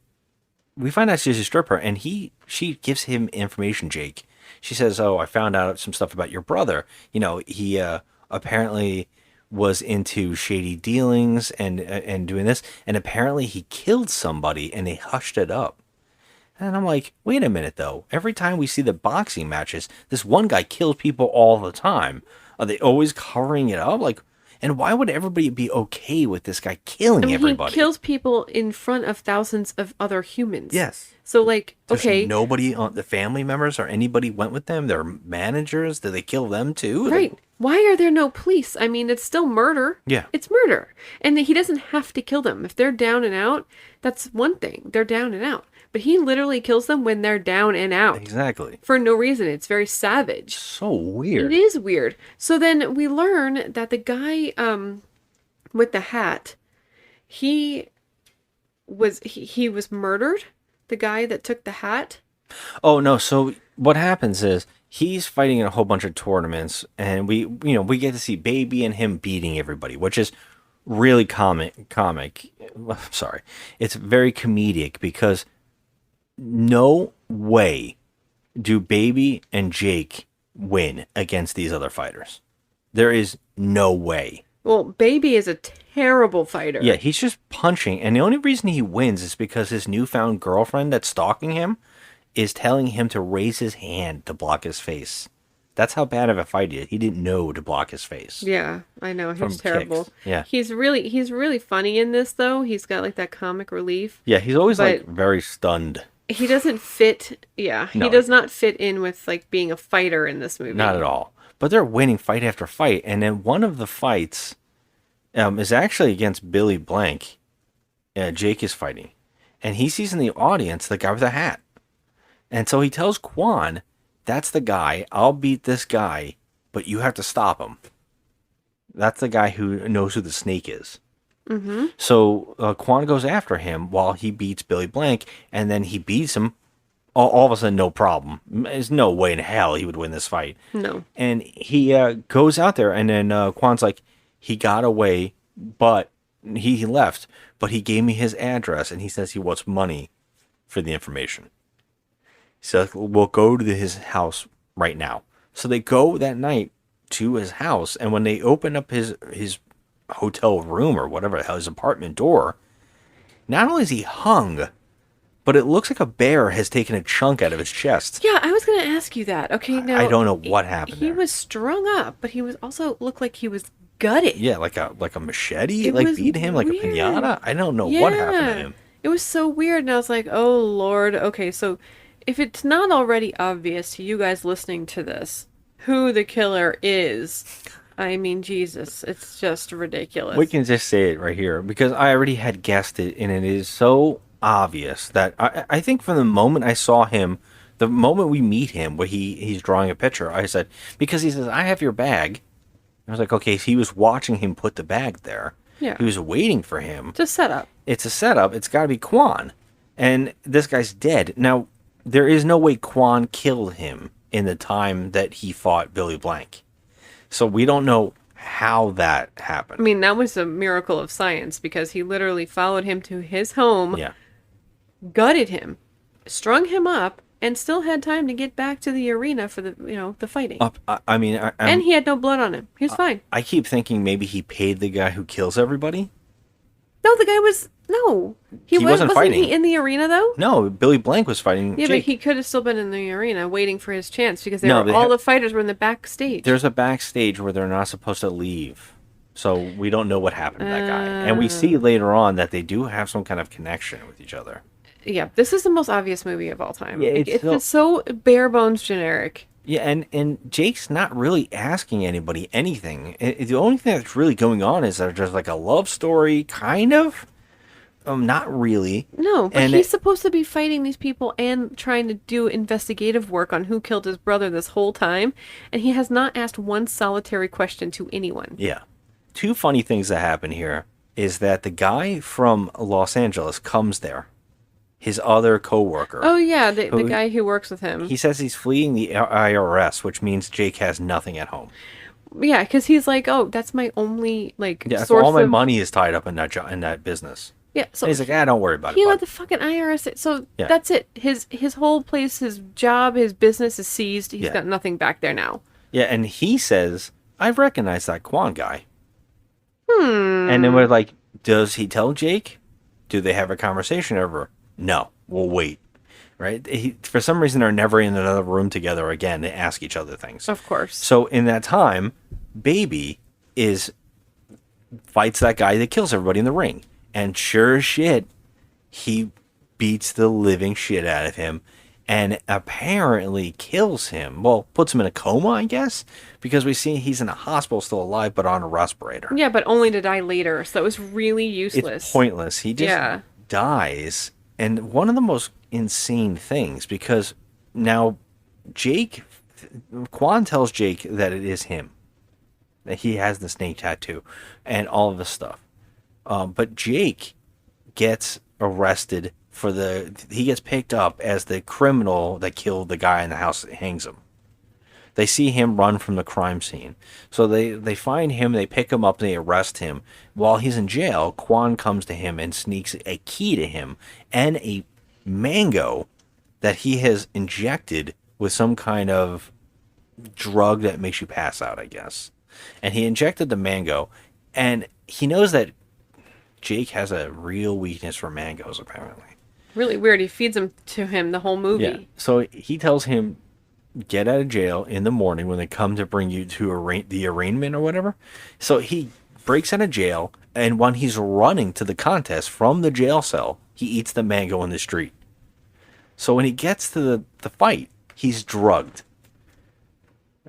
we find out she's a stripper and she gives him information, Jake. She says, oh, I found out some stuff about your brother. He apparently was into shady dealings and doing this, and apparently he killed somebody and they hushed it up. And I'm like, wait a minute though, every time we see the boxing matches, this one guy kills people all the time. Are they always covering it up? Like, and why would everybody be okay with this guy killing everybody?
He kills people in front of thousands of other humans.
Yes.
So like, okay,
nobody on the family members or anybody went with them. Their managers, did they kill them too?
Right. Why are there no police? I mean, it's still murder.
Yeah.
It's murder. And he doesn't have to kill them. If they're down and out, that's one thing. They're down and out. But he literally kills them when they're down and out.
Exactly.
For no reason. It's very savage.
So weird.
It is weird. So then we learn that the guy with the hat, he was murdered. The guy that took the hat.
Oh no! So what happens is he's fighting in a whole bunch of tournaments, and we get to see Baby and him beating everybody, which is really comic. Sorry, it's very comedic because no way do Baby and Jake win against these other fighters. There is no way.
Well, Baby is a terrible fighter.
Yeah, he's just punching, and the only reason he wins is because his newfound girlfriend that's stalking him is telling him to raise his hand to block his face. That's how bad of a fight he is. He didn't know to block his face.
Yeah, I know. He's terrible.
Kicks. Yeah.
He's really funny in this, though. He's got like that comic relief.
Yeah, he's always like very stunned.
He doesn't fit. Yeah,
No.
he does not fit in with like being a fighter in this movie.
Not at all. But they're winning fight after fight, and then one of the fights is actually against Billy Blank. Jake is fighting, and he sees in the audience the guy with a hat, and so he tells Quan, "That's the guy. I'll beat this guy, but you have to stop him." That's the guy who knows who the snake is. Mm-hmm. So Quan goes after him while he beats Billy Blank, and then he beats him. All of a sudden, no problem. There's no way in hell he would win this fight.
No.
And he goes out there, and then Quan's like, he got away, but he left. But he gave me his address, and he says he wants money for the information. So we'll go to his house right now. So they go that night to his house, and when they open up his hotel room or whatever the hell, his apartment door, not only is he hung, but it looks like a bear has taken a chunk out of his chest.
Yeah, I was going to ask you that. Okay, now
I don't know what happened
He
there.
was strung up, but he was also looked like he was gutted.
Yeah, like a machete,
It
like
was
beat him like
weird.
a pinata. I don't know what happened to him.
It was so weird, and I was like, oh, Lord. Okay, so if it's not already obvious to you guys listening to this who the killer is, I mean, Jesus, it's just ridiculous.
We can just say it right here because I already had guessed it, and it is so obvious that I think from the moment I saw him, the moment we meet him, where he's drawing a picture, I said, because he says, I have your bag. I was like, okay, so he was watching him put the bag there.
Yeah.
He was waiting for him.
Just set up.
It's a setup. It's got to be Quan. And this guy's dead. Now, there is no way Quan killed him in the time that he fought Billy Blank. So we don't know how that happened.
I mean, that was a miracle of science because he literally followed him to his home,
Yeah.
gutted him, strung him up, and still had time to get back to the arena for the fighting.
I mean,
And he had no blood on him. He was fine.
I keep thinking maybe he paid the guy who kills everybody.
No, the guy was no.
He wasn't fighting.
He in the arena though?
No, Billy Blank was fighting
Yeah,
Jake.
but he could have still been in the arena waiting for his chance because
No,
all the fighters were in the backstage.
There's a backstage where they're not supposed to leave. So we don't know what happened to that guy. And we see later on that they do have some kind of connection with each other.
Yeah, this is the most obvious movie of all time.
Yeah,
It's
so-
just so bare bones generic.
Yeah, and Jake's not really asking anybody anything. The only thing that's really going on is there's just like a love story, kind of. Not really.
No, but
And
he's supposed to be fighting these people and trying to do investigative work on who killed his brother this whole time, and he has not asked one solitary question to anyone.
Yeah. Two funny things that happen here is that the guy from Los Angeles comes there. His other coworker.
Oh yeah, the guy who works with him.
He says he's fleeing the IRS, which means Jake has nothing at home.
Yeah, because he's like, oh, that's my only
Yeah,
source
all my
of
money is tied up in that business.
Yeah, so
And he's like, don't worry about
he
it.
let
bud."
the fucking IRS. So
Yeah.
that's it. His whole place, his job, his business is seized. He's
Yeah.
got nothing back there now.
Yeah, and he says, I recognize that Quan guy. And then we're like, does he tell Jake? Do they have a conversation ever? No, we'll wait. Right? For some reason, they're never in another room together again to ask each other things.
Of course.
So in that time, Baby fights that guy that kills everybody in the ring. And sure as shit, he beats the living shit out of him and apparently kills him. Well, puts him in a coma, I guess, because we see he's in a hospital still alive, but on a respirator.
Yeah, but only to die later. So it was really useless.
It's pointless. He just dies. And one of the most insane things, because now Quan tells Jake that it is him, that he has the snake tattoo and all of this stuff. But Jake gets arrested he gets picked up as the criminal that killed the guy in the house that hangs him. They see him run from the crime scene. So they find him, they pick him up, and they arrest him. While he's in jail, Quan comes to him and sneaks a key to him and a mango that he has injected with some kind of drug that makes you pass out, I guess. And he injected the mango, and he knows that Jake has a real weakness for mangoes, apparently.
Really weird. He feeds them to him the whole movie.
Yeah. So he tells him, get out of jail in the morning when they come to bring you to the arraignment or whatever. So he breaks out of jail, and when he's running to the contest from the jail cell, he eats the mango in the street. So when he gets to the fight, he's drugged.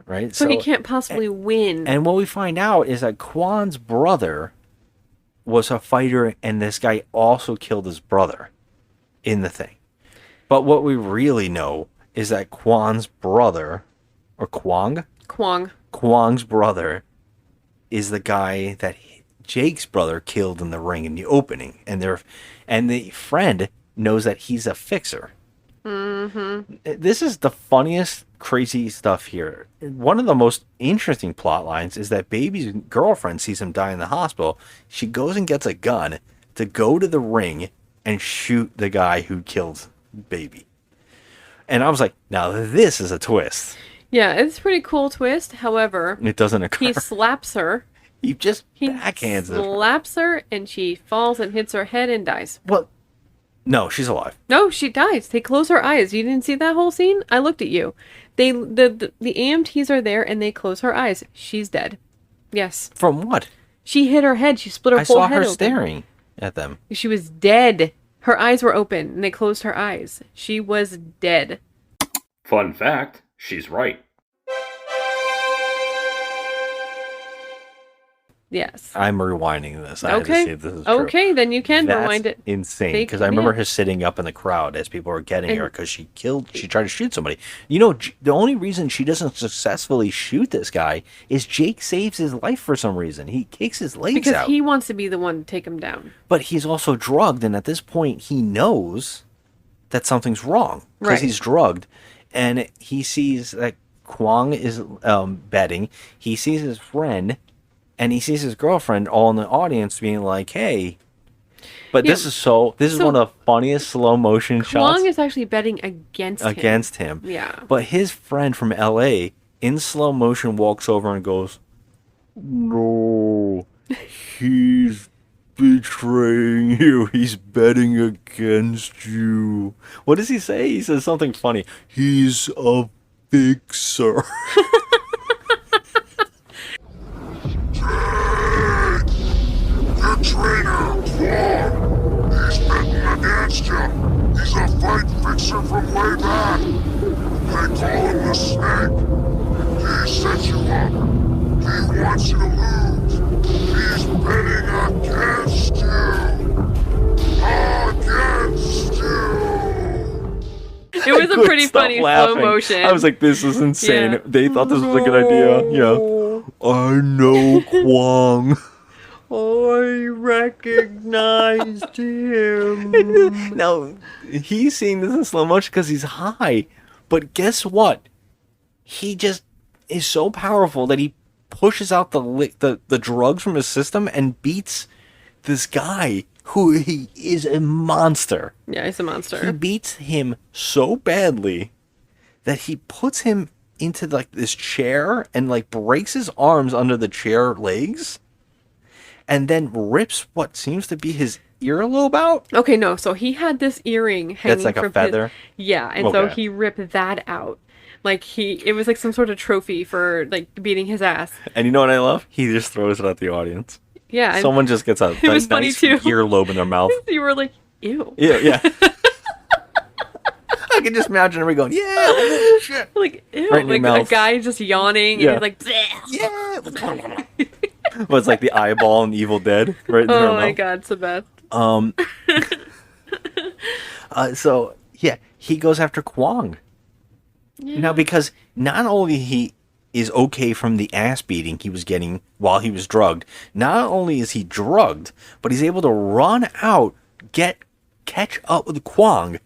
Right?
So he can't possibly win.
And what we find out is that Quan's brother was a fighter, and this guy also killed his brother in the thing. But what we really know is that Quan's brother, or Quang's brother, is the guy that Jake's brother killed in the ring in the opening, and the friend knows that he's a fixer. This is the funniest, crazy stuff here. One of the most interesting plot lines is that Baby's girlfriend sees him die in the hospital. She goes and gets a gun to go to the ring and shoot the guy who killed Baby. And I was like, now this is a twist.
Yeah, it's a pretty cool twist. However,
It doesn't occur.
he slaps her.
He just
He
backhands her.
slaps her, and she falls and hits her head and dies.
Well, no, she's alive.
No, she dies. They close her eyes. You didn't see that whole scene? I looked at you. The EMTs are there, and they close her eyes. She's dead. Yes.
From what?
She hit her head. She split her
I
whole
saw
head
her
open.
staring at them.
She was dead. Her eyes were open, and they closed her eyes. She was dead.
Fun fact, she's right.
Yes.
I'm rewinding this. I had to see if this is true.
Okay, then you can
That's
rewind it.
insane.
Take-
Because I remember
yeah.
her sitting up in the crowd as people were getting
And-
her because she tried to shoot somebody. You know, the only reason she doesn't successfully shoot this guy is Jake saves his life for some reason. He kicks his legs
Because
out.
he wants to be the one to take him down.
But he's also drugged, and at this point, he knows that something's wrong because
Right.
he's drugged, and he sees that Kwong is betting. He sees his friend, and he sees his girlfriend all in the audience being like, "Hey." But
Yeah,
this is one of the funniest slow motion shots
Kwong is actually betting against him. Yeah.
But his friend from LA in slow motion walks over and goes, "No, he's betraying you. He's betting against you." What does he say? He says something funny. He's a fixer.
The traitor, Kwong! He's betting against you! He's a fight fixer from way back! They call him the Snake! He set you up! He wants you to lose! He's betting against you! Against you!
It was a
couldn't
pretty
stop
funny
laughing.
slow motion.
I was like, this is insane.
Yeah.
They thought this was a good idea. Yeah. I know Kwong.
I recognized him.
Now, he's seeing this in slow motion because he's high. But guess what? He just is so powerful that he pushes out the drugs from his system and beats this guy who he is a monster.
Yeah, he's a
He
monster.
beats him so badly that he puts him into like this chair and like breaks his arms under the chair legs and then rips what seems to be his earlobe out.
Okay, no, so he had this earring hanging
That's like a
from
feather?
Yeah, and so
Okay.
he ripped that out. Like it was like some sort of trophy for like beating his ass.
And you know what I love? He just throws it at the audience.
Yeah, and
Someone just gets a
was funny
nice
too.
earlobe in their mouth.
you were like, ew.
Yeah, yeah. I can just imagine everybody going, yeah, holy shit.
Like, ew.
Right in your
Like
mouth.
a guy just yawning
Yeah.
and he's like, bleh.
Yeah. Well, it's like the eyeball in Evil Dead, right in her
Oh my
mouth.
god, it's the best.
So yeah, he goes after Kwong. Now, because not only he is okay from the ass beating he was getting while he was drugged, not only is he drugged, but he's able to run out, catch up with Kwong,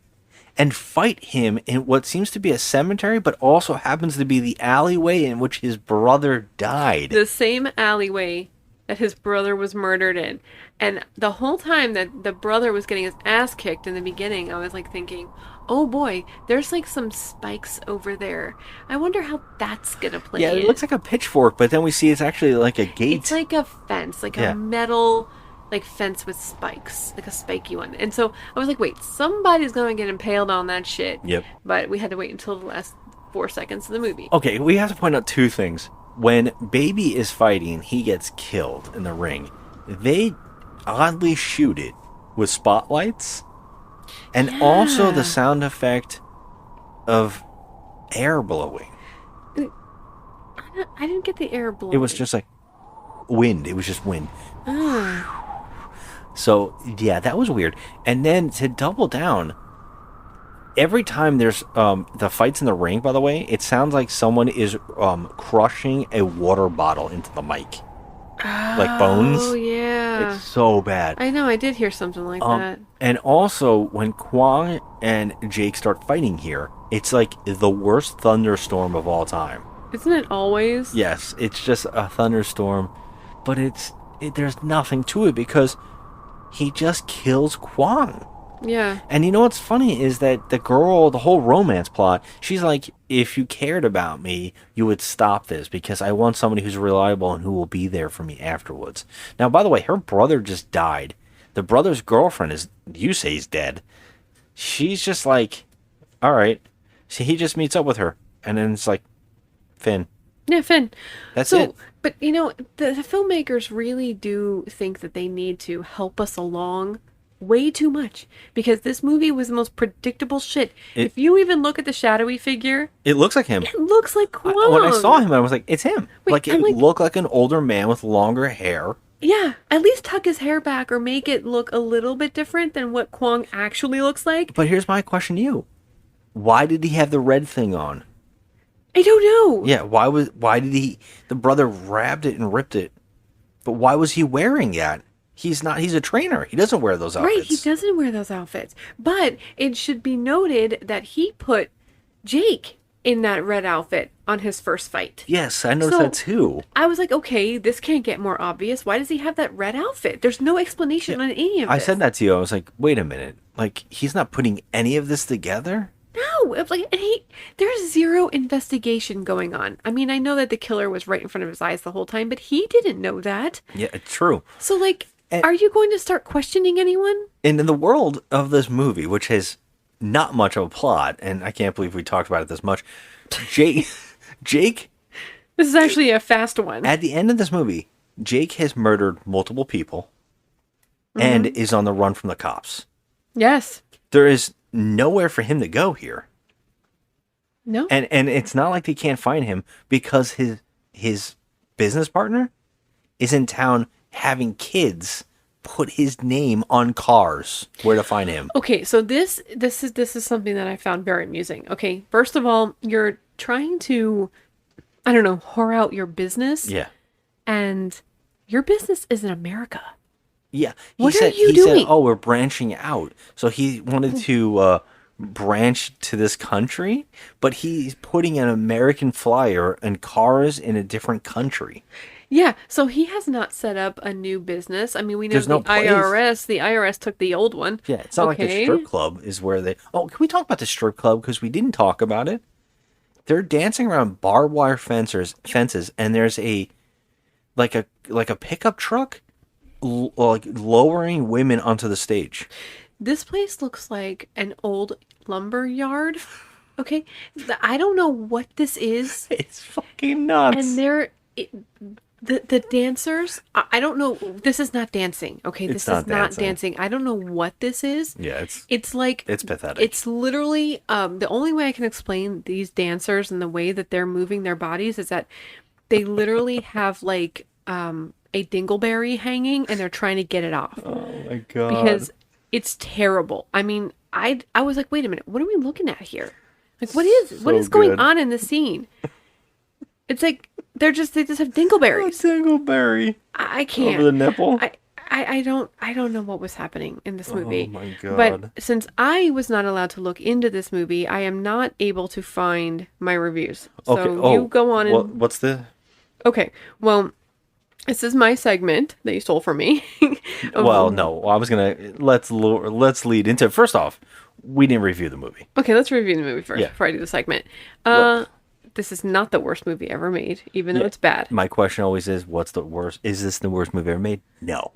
and fight him in what seems to be a cemetery, but also happens to be the alleyway in which his brother died.
The same alleyway that his brother was murdered in. And the whole time that the brother was getting his ass kicked in the beginning, I was like thinking, oh boy, there's like some spikes over there. I wonder how that's gonna play
Yeah, it
in.
looks like a pitchfork, but then we see it's actually like a gate.
It's like a fence, like
Yeah.
a metal like fence with spikes, like a spiky one. And so I was like, wait, somebody's gonna get impaled on that shit.
Yep.
But we had to wait until the last 4 seconds of the movie.
Okay, we have to point out two things. When Baby is fighting, he gets killed in the ring. They oddly shoot it with spotlights and also the sound effect of air blowing.
I didn't get the air blowing.
It was just like wind. It was just wind.
Ah.
So, yeah, that was weird. And then to double down, every time there's the fights in the ring, by the way, it sounds like someone is crushing a water bottle into the mic. like bones.
Oh yeah.
It's so bad.
I know. I did hear something like that.
And also, when Kwong and Jake start fighting here, it's like the worst thunderstorm of all time.
Isn't it always?
Yes, it's just a thunderstorm, but there's nothing to it because he just kills Kwong.
Yeah.
And you know what's funny is that the girl, the whole romance plot, she's like, if you cared about me, you would stop this because I want somebody who's reliable and who will be there for me afterwards. Now, by the way, her brother just died. The brother's girlfriend is, you say he's dead. She's just like, all right. So he just meets up with her. And then it's like, Finn.
Yeah, Finn.
That's it.
But, you know, the filmmakers really do think that they need to help us along way too much because this movie was the most predictable shit. If you even look at the shadowy figure,
it looks like him.
It looks like Kwong.
When I saw him, I was like, it's him.
Wait,
like, it looked like an older man with longer hair.
Yeah, at least tuck his hair back or make it look a little bit different than what Kwong actually looks like.
But here's my question to you. Why did he have the red thing on?
I don't know.
Yeah, why did the brother grabbed it and ripped it. But why was he wearing that? He's a trainer. He doesn't wear those outfits.
Right, he doesn't wear those outfits. But it should be noted that he put Jake in that red outfit on his first fight.
Yes, I noticed that too.
I was like, okay, this can't get more obvious. Why does he have that red outfit? There's no explanation on any of this.
I said that to you. I was like, wait a minute. Like, he's not putting any of this together?
No, it's like, and there's zero investigation going on. I mean, I know that the killer was right in front of his eyes the whole time, but he didn't know that.
Yeah, it's true.
So, like, are you going to start questioning anyone?
And in the world of this movie, which has not much of a plot, and I can't believe we talked about it this much, Jake,
this is actually a fast one.
At the end of this movie, Jake has murdered multiple people and is on the run from the cops.
Yes.
There is nowhere for him to go here.
No.
And it's not like they can't find him because his business partner is in town having kids put his name on cars where to find him.
Okay, so this is something that I found very amusing. Okay, first of all, you're trying to, I don't know, whore out your business.
Yeah.
And your business is in America.
Yeah.
What are you doing?
Said, oh, we're branching out. So he wanted to branch to this country, but he's putting an American flyer and cars in a different country.
Yeah, so he has not set up a new business. I mean, we know
There's no place.
The IRS took the old one.
Yeah, it's not like the strip club is where they... Oh, can we talk about the strip club? Because we didn't talk about it. They're dancing around barbed wire fences, and there's a pickup truck like lowering women onto the stage.
This place looks like an old lumber yard. Okay, I don't know what this is.
It's fucking nuts.
And the dancers, I don't know. This is not dancing. Okay, this is not dancing. I don't know what this is.
Yeah,
it's like
it's pathetic.
It's literally the only way I can explain these dancers and the way that they're moving their bodies is that they literally have like a dingleberry hanging and they're trying to get it off.
Oh my god!
Because it's terrible. I mean, I was like, wait a minute, what are we looking at here? Like, what is going on in the scene? It's like they just have dingleberries.
Dingleberry.
I can't.
Over the nipple?
I don't know what was happening in this movie.
Oh my god.
But since I was not allowed to look into this movie, I am not able to find my reviews.
Okay.
So you go on and
what's the...
Okay. Well, this is my segment that you stole from me.
Well, no. I was going to... Let's lead into it. First off, we didn't review the movie.
Okay, let's review the movie first before I do the segment. This is not the worst movie ever made, even though it's bad.
My question always is, what's the worst? Is this the worst movie ever made? No.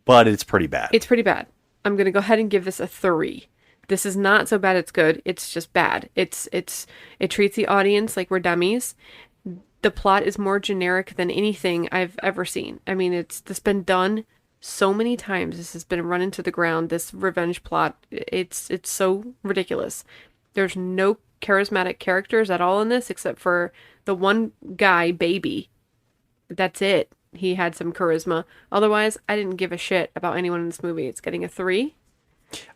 But it's pretty bad.
It's pretty bad. I'm going to go ahead and give this a 3. This is not so bad it's good. It's just bad. It treats the audience like we're dummies. The plot is more generic than anything I've ever seen. I mean, it's been done so many times. This has been run into the ground, this revenge plot. It's so ridiculous. There's no charismatic characters at all in this except for the one guy, Baby. That's it. He had some charisma. Otherwise, I didn't give a shit about anyone in this movie. It's getting a 3.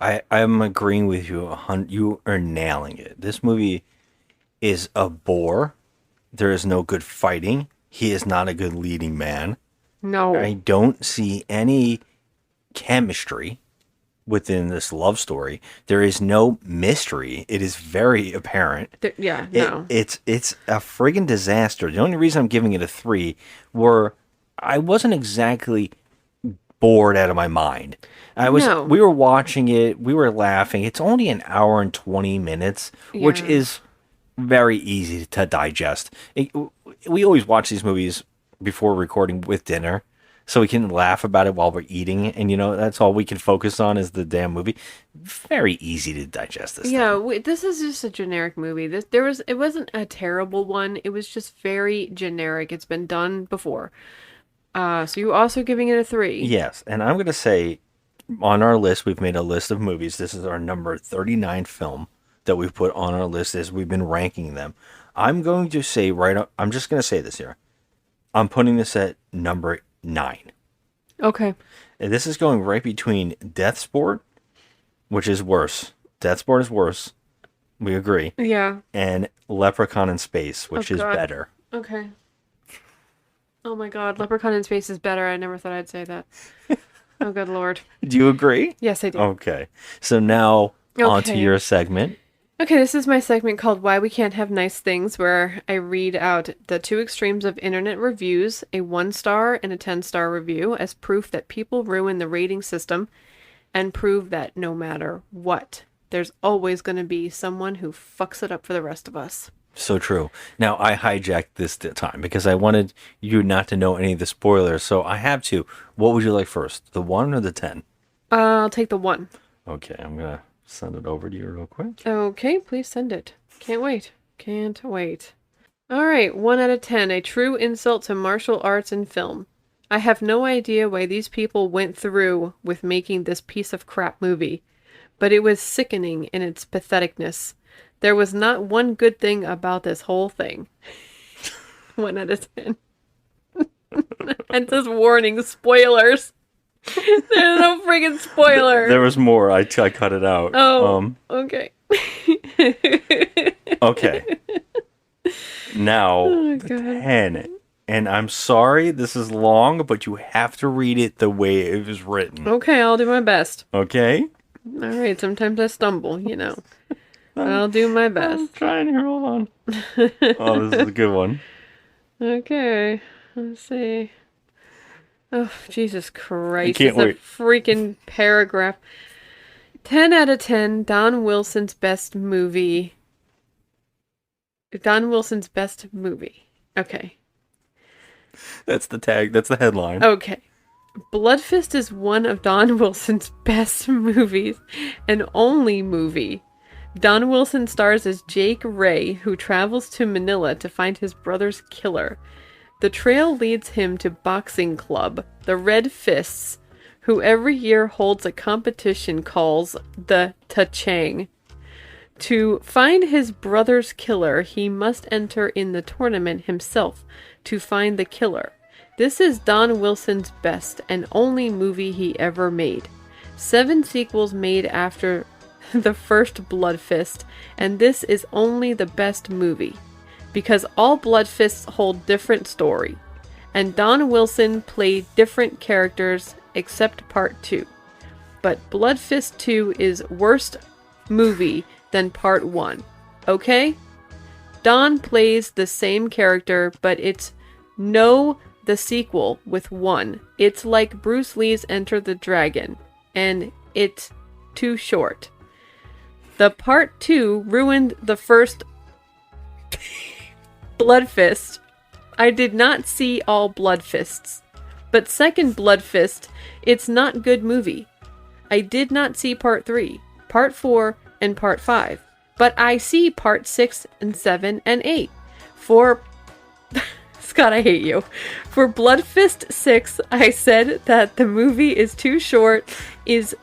I'm agreeing with you. You are nailing it. This movie is a bore. There is no good fighting. He is not a good leading man.
No.
I don't see any chemistry within this love story. There is no mystery. It is very apparent.
No.
It's a friggin' disaster. The only reason I'm giving it a 3 were I wasn't exactly bored out of my mind. We were watching it, we were laughing. It's only an hour and 20 minutes, which is very easy to digest. We always watch these movies before recording with dinner, so we can laugh about it while we're eating, and that's all we can focus on is the damn movie. Very easy to digest this.
This is just a generic movie. It wasn't a terrible one. It was just very generic. It's been done before. So you're also giving it a 3.
Yes, and I'm going to say on our list, we've made a list of movies. This is our number 39 film that we've put on our list as we've been ranking them. I'm going to say I'm just going to say this here. I'm putting this at number 9.
Okay.
And this is going right between Death Sport, which is worse. Death Sport is worse. We agree.
Yeah.
And Leprechaun in Space, which is better.
Okay. Oh my God, Leprechaun in Space is better. I never thought I'd say that. Oh, good Lord.
Do you agree?
Yes, I do.
Okay. So now on to your segment.
Okay, this is my segment called Why We Can't Have Nice Things, where I read out the 2 extremes of internet reviews, a 1-star and a 10-star review, as proof that people ruin the rating system, and prove that no matter what, there's always going to be someone who fucks it up for the rest of us.
So true. Now, I hijacked this time because I wanted you not to know any of the spoilers, so I have to. What would you like first, the 1 or the 10?
I'll take the 1.
Okay, I'm going to send it over to you real quick.
Okay, please send it. Can't wait. Can't wait. All right, 1 out of 10. A true insult to martial arts and film. I have no idea why these people went through with making this piece of crap movie, but it was sickening in its patheticness. There was not one good thing about this whole thing. 1 out of 10. And says warning, spoilers. There's no friggin' spoiler.
There was more. I cut it out.
Oh, okay.
Okay. Now, 10. And I'm sorry this is long, but you have to read it the way it was written.
Okay, I'll do my best.
Okay?
All right, sometimes I stumble, I'll do my best.
I'm trying here. Hold on. Oh, this is a good one.
Okay. Let's see. Oh, Jesus Christ.
I can't wait.
A freaking paragraph. 10 out of 10. Don Wilson's best movie. Don Wilson's best movie. Okay.
That's the tag. That's the headline.
Okay. BloodFist is one of Don Wilson's best movies and only movie. Don Wilson stars as Jake Ray, who travels to Manila to find his brother's killer. The trail leads him to boxing club, the Red Fists, who every year holds a competition calls the Tachang. To find his brother's killer, he must enter in the tournament himself to find the killer. This is Don Wilson's best and only movie he ever made. 7 sequels made after the first BloodFist, and this is only the best movie. Because all BloodFists hold different story, and Don Wilson played different characters except part 2. But BloodFist 2 is worst movie than part 1. Okay? Don plays the same character, but it's the sequel with 1. It's like Bruce Lee's Enter the Dragon, and it's too short. The part 2 ruined the first BloodFist. I did not see all BloodFists. But second BloodFist, it's not good movie. I did not see part 3, part 4, and part 5. But I see part 6 and 7 and 8. For... Scott, I hate you. For BloodFist 6, I said that the movie is too short, is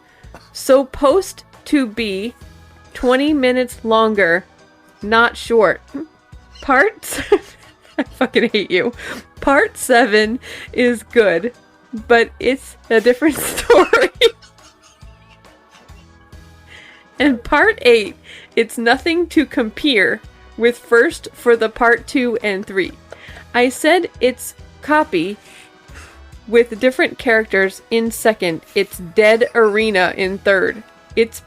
supposed to be 20 minutes longer, not short. I fucking hate you. Part 7 is good, but it's a different story. And part 8, it's nothing to compare with first for the part 2 and 3. I said it's copy with different characters in second. It's Dead Arena in third. It's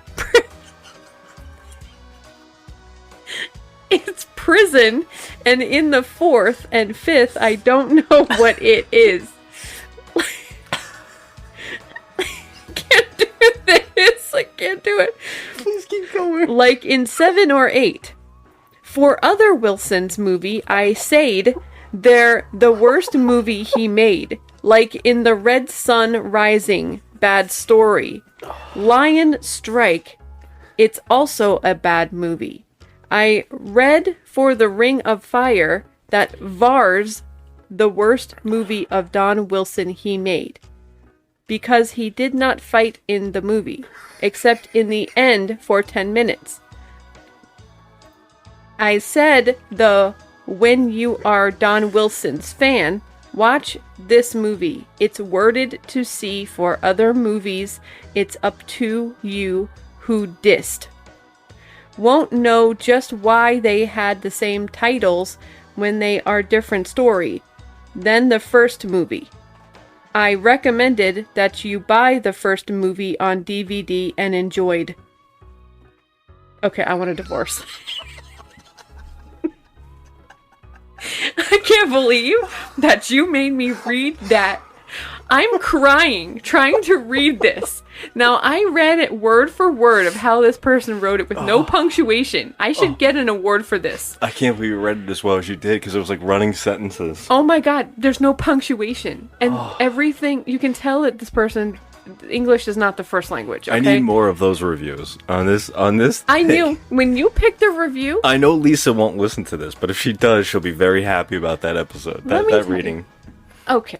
it's Prison, and in the fourth and fifth, I don't know what it is. Can't do this. I can't do it.
Please keep going.
Like in 7 or 8. For other Wilson's movie, I said they're the worst movie he made. Like in The Red Sun Rising, bad story. Lion Strike, it's also a bad movie. I read for The Ring of Fire that Vars, the worst movie of Don Wilson he made. Because he did not fight in the movie, except in the end for 10 minutes. I said when you are Don Wilson's fan, watch this movie. It's worded to see for other movies. It's up to you who dissed. Won't know just why they had the same titles when they are different story than the first movie. I recommended that you buy the first movie on DVD and enjoyed. Okay, I want a divorce. I can't believe that you made me read that. I'm crying trying to read this. Now, I read it word for word of how this person wrote it with no punctuation. I should get an award for this.
I can't believe you read it as well as you did because it was like running sentences.
Oh my god, there's no punctuation. And everything, you can tell that this person, English is not the first language, okay?
I need more of those reviews on this
I
thing.
knew, when you picked the review...
I know Lisa won't listen to this, but if she does, she'll be very happy about that episode, that reading.
Okay.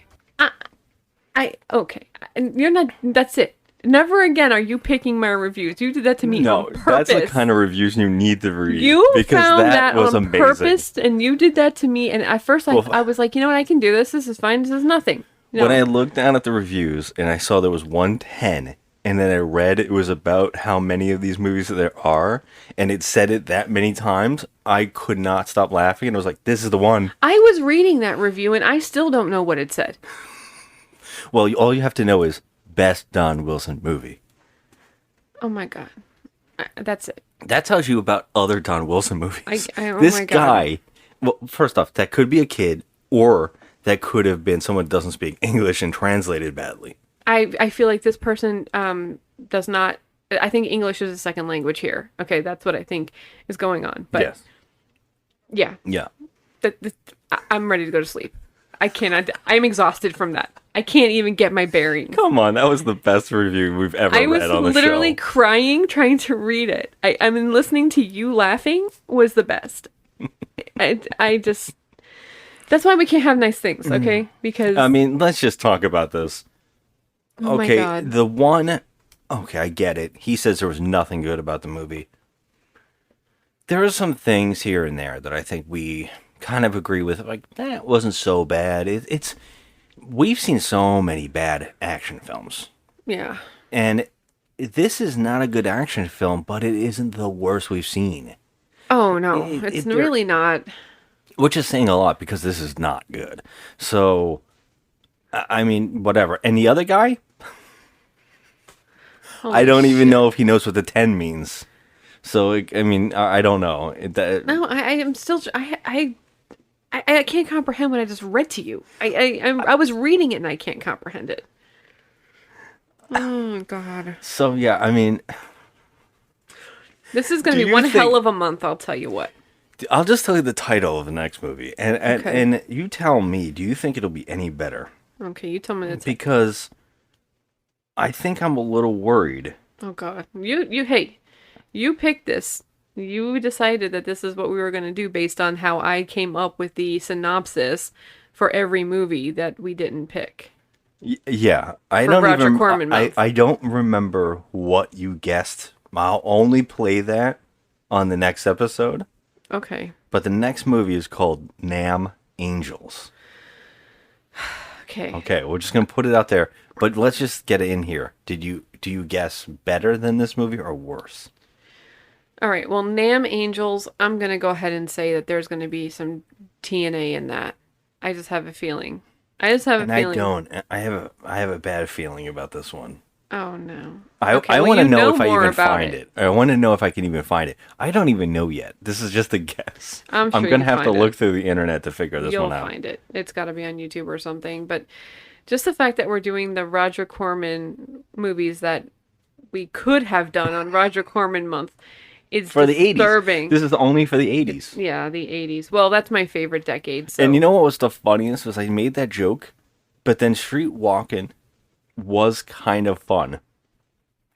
Okay. And you're not, that's it. Never again are you picking my reviews. You did that to me on purpose.
That's the kind of reviews you need to read.
You
because
found that
was
on
amazing.
purpose, and you did that to me. And at first, I was like, you know what, I can do this. This is fine. This is nothing. No.
When I looked down at the reviews and I saw there was 110, and then I read it was about how many of these movies there are, and it said it that many times, I could not stop laughing, and I was like, this is the one.
I was reading that review, and I still don't know what it said.
Well, all you have to know is best Don Wilson movie.
Oh my god. That's it.
That tells you about other Don Wilson movies.
Oh
this
my God.
guy, well, first off, that could be a kid, or that could have been someone who doesn't speak English and translated badly.
I feel like this person does not... I think English is a second language here. Okay, that's what I think is going on. But
yes.
Yeah.
Yeah.
I'm ready to go to sleep. I cannot... I'm exhausted from that. I can't even get my bearings.
Come on, that was the best review we've ever read on the show. I was
literally crying trying to read it. I mean, listening to you laughing was the best. I just... That's why we can't have nice things, okay? Because...
I mean, let's just talk about this.
Oh
okay,
my God.
the one... Okay, I get it. He says there was nothing good about the movie. There are some things here and there that I think we kind of agree with. Like, that wasn't so bad. It's... We've seen so many bad action films.
Yeah.
And this is not a good action film, but it isn't the worst we've seen.
Oh, no. It's really not.
Which is saying a lot because this is not good. So, I mean, whatever. And the other guy? I don't even know if he knows what the 10 means. So, I mean, I don't know.
No, I am still... I can't comprehend what I just read to you. I was reading it and I can't comprehend it. Oh, God.
So, yeah, I mean...
This is going to be one hell of a month, I'll tell you what.
I'll just tell you the title of the next movie.
Okay.
And you tell me, do you think it'll be any better?
Okay, you tell me the title.
Because I think I'm a little worried.
Oh, God. Hey, you picked this. You decided that this is what we were going to do based on how I came up with the synopsis for every movie that we didn't pick.
Yeah.
Roger Corman month.
I don't remember what you guessed. I'll only play that on the next episode.
Okay.
But the next movie is called Nam Angels.
Okay.
Okay, we're just going to put it out there. But let's just get it in here. Do you guess better than this movie or worse?
All right, well, Nam Angels, I'm going to go ahead and say that there's going to be some TNA in that. I just have a feeling. I just have
And
a feeling.
I don't. I have a bad feeling about this one.
Oh no.
I
Okay,
want to
you
know if I
more
even
about
find it. I want to know if I can even find it. I don't even know yet. This is just a guess.
I'm sure
gonna
you'll
have to
find
look
it.
through the internet to figure this
You'll
one out.
find it. It's got to be on YouTube or something. But just the fact that we're doing the Roger Corman movies that we could have done on Roger Corman month is
For the 80s.
disturbing.
This is only for the 80s.
Yeah, the 80s. Well, that's my favorite decade. So.
And you know what was the funniest was I made that joke, but then Street Walking was kind of fun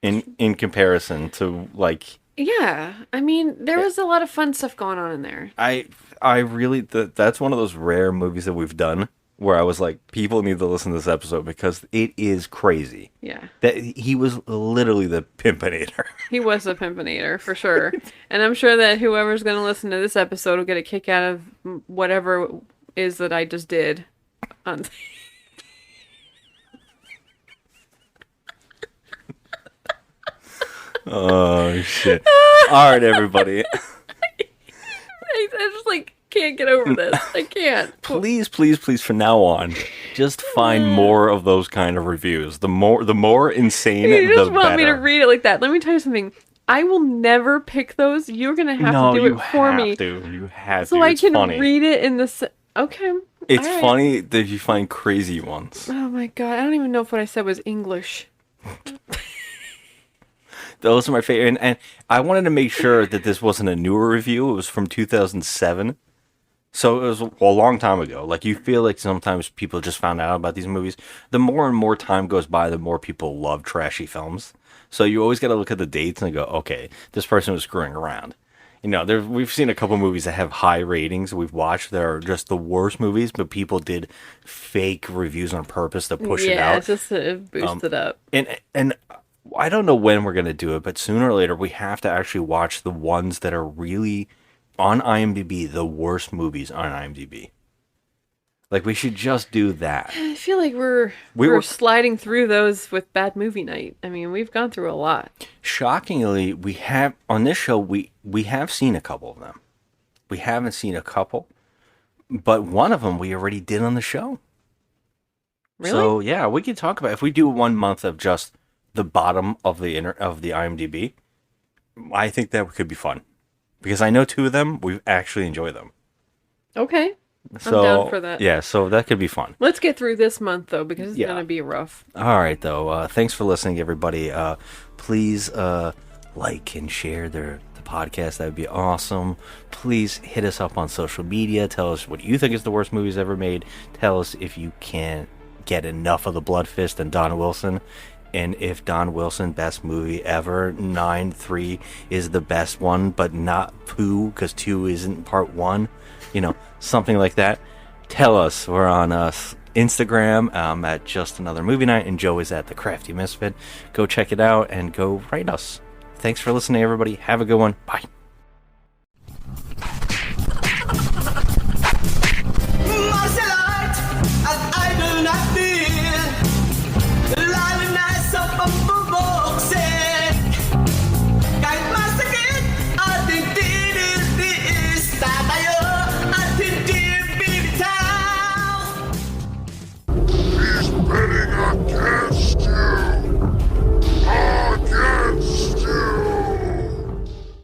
in comparison to like.
Yeah, I mean, there was a lot of fun stuff going on in there.
I really that's one of those rare movies that we've done where I was like, people need to listen to this episode because it is crazy.
Yeah.
That he was literally the pimpinator.
He was a pimpinator, for sure. And I'm sure that whoever's going to listen to this episode will get a kick out of whatever it is that I just did.
Oh, shit. All right, everybody.
I just, like, can't get over this. I can't.
Please, please, please, from now on, just find more of those kind of reviews. The more insane,
You
the
just want
better.
me to read it like that. Let me tell you something. I will never pick those. You're going to have to do
you
it for me.
You have
So
to.
I
It's
can
funny.
read it in the... Okay.
It's
all right.
funny that you find crazy ones.
Oh my god. I don't even know if what I said was English.
Those are my favorite. And I wanted to make sure that this wasn't a newer review. It was from 2007. So it was a long time ago. Like, you feel like sometimes people just found out about these movies. The more and more time goes by, the more people love trashy films. So you always got to look at the dates and go, okay, this person was screwing around. You know, we've seen a couple movies that have high ratings we've watched that are just the worst movies, but people did fake reviews on purpose to push it out.
Yeah, just to boost it up.
And I don't know when we're going to do it, but sooner or later we have to actually watch the ones that are really on IMDb, the worst movies on IMDb. Like, we should just do that.
I feel like we're sliding through those with Bad Movie Night. I mean, we've gone through a lot.
Shockingly, we have on this show we have seen a couple of them. We haven't seen a couple, but one of them we already did on the show.
Really?
So yeah, we could talk about if we do 1 month of just the bottom of the IMDb. I think that could be fun because I know two of them we've actually enjoyed them.
Okay.
So,
I'm down for that.
Yeah, so that could be fun.
Let's get through this month, though, because it's
Yeah.
going to be rough.
All right, though. Thanks for listening, everybody. Please like and share the podcast. That would be awesome. Please hit us up on social media. Tell us what you think is the worst movies ever made. Tell us if you can't get enough of the BloodFist and Don Wilson. And if Don Wilson, best movie ever, 9-3 is the best one, but not 2, because 2 isn't part 1. You know, something like that. Tell us. We're on Instagram at Just Another Movie Night, and Joe is at The Crafty Misfit. Go check it out and go write us. Thanks for listening, everybody. Have a good one. Bye.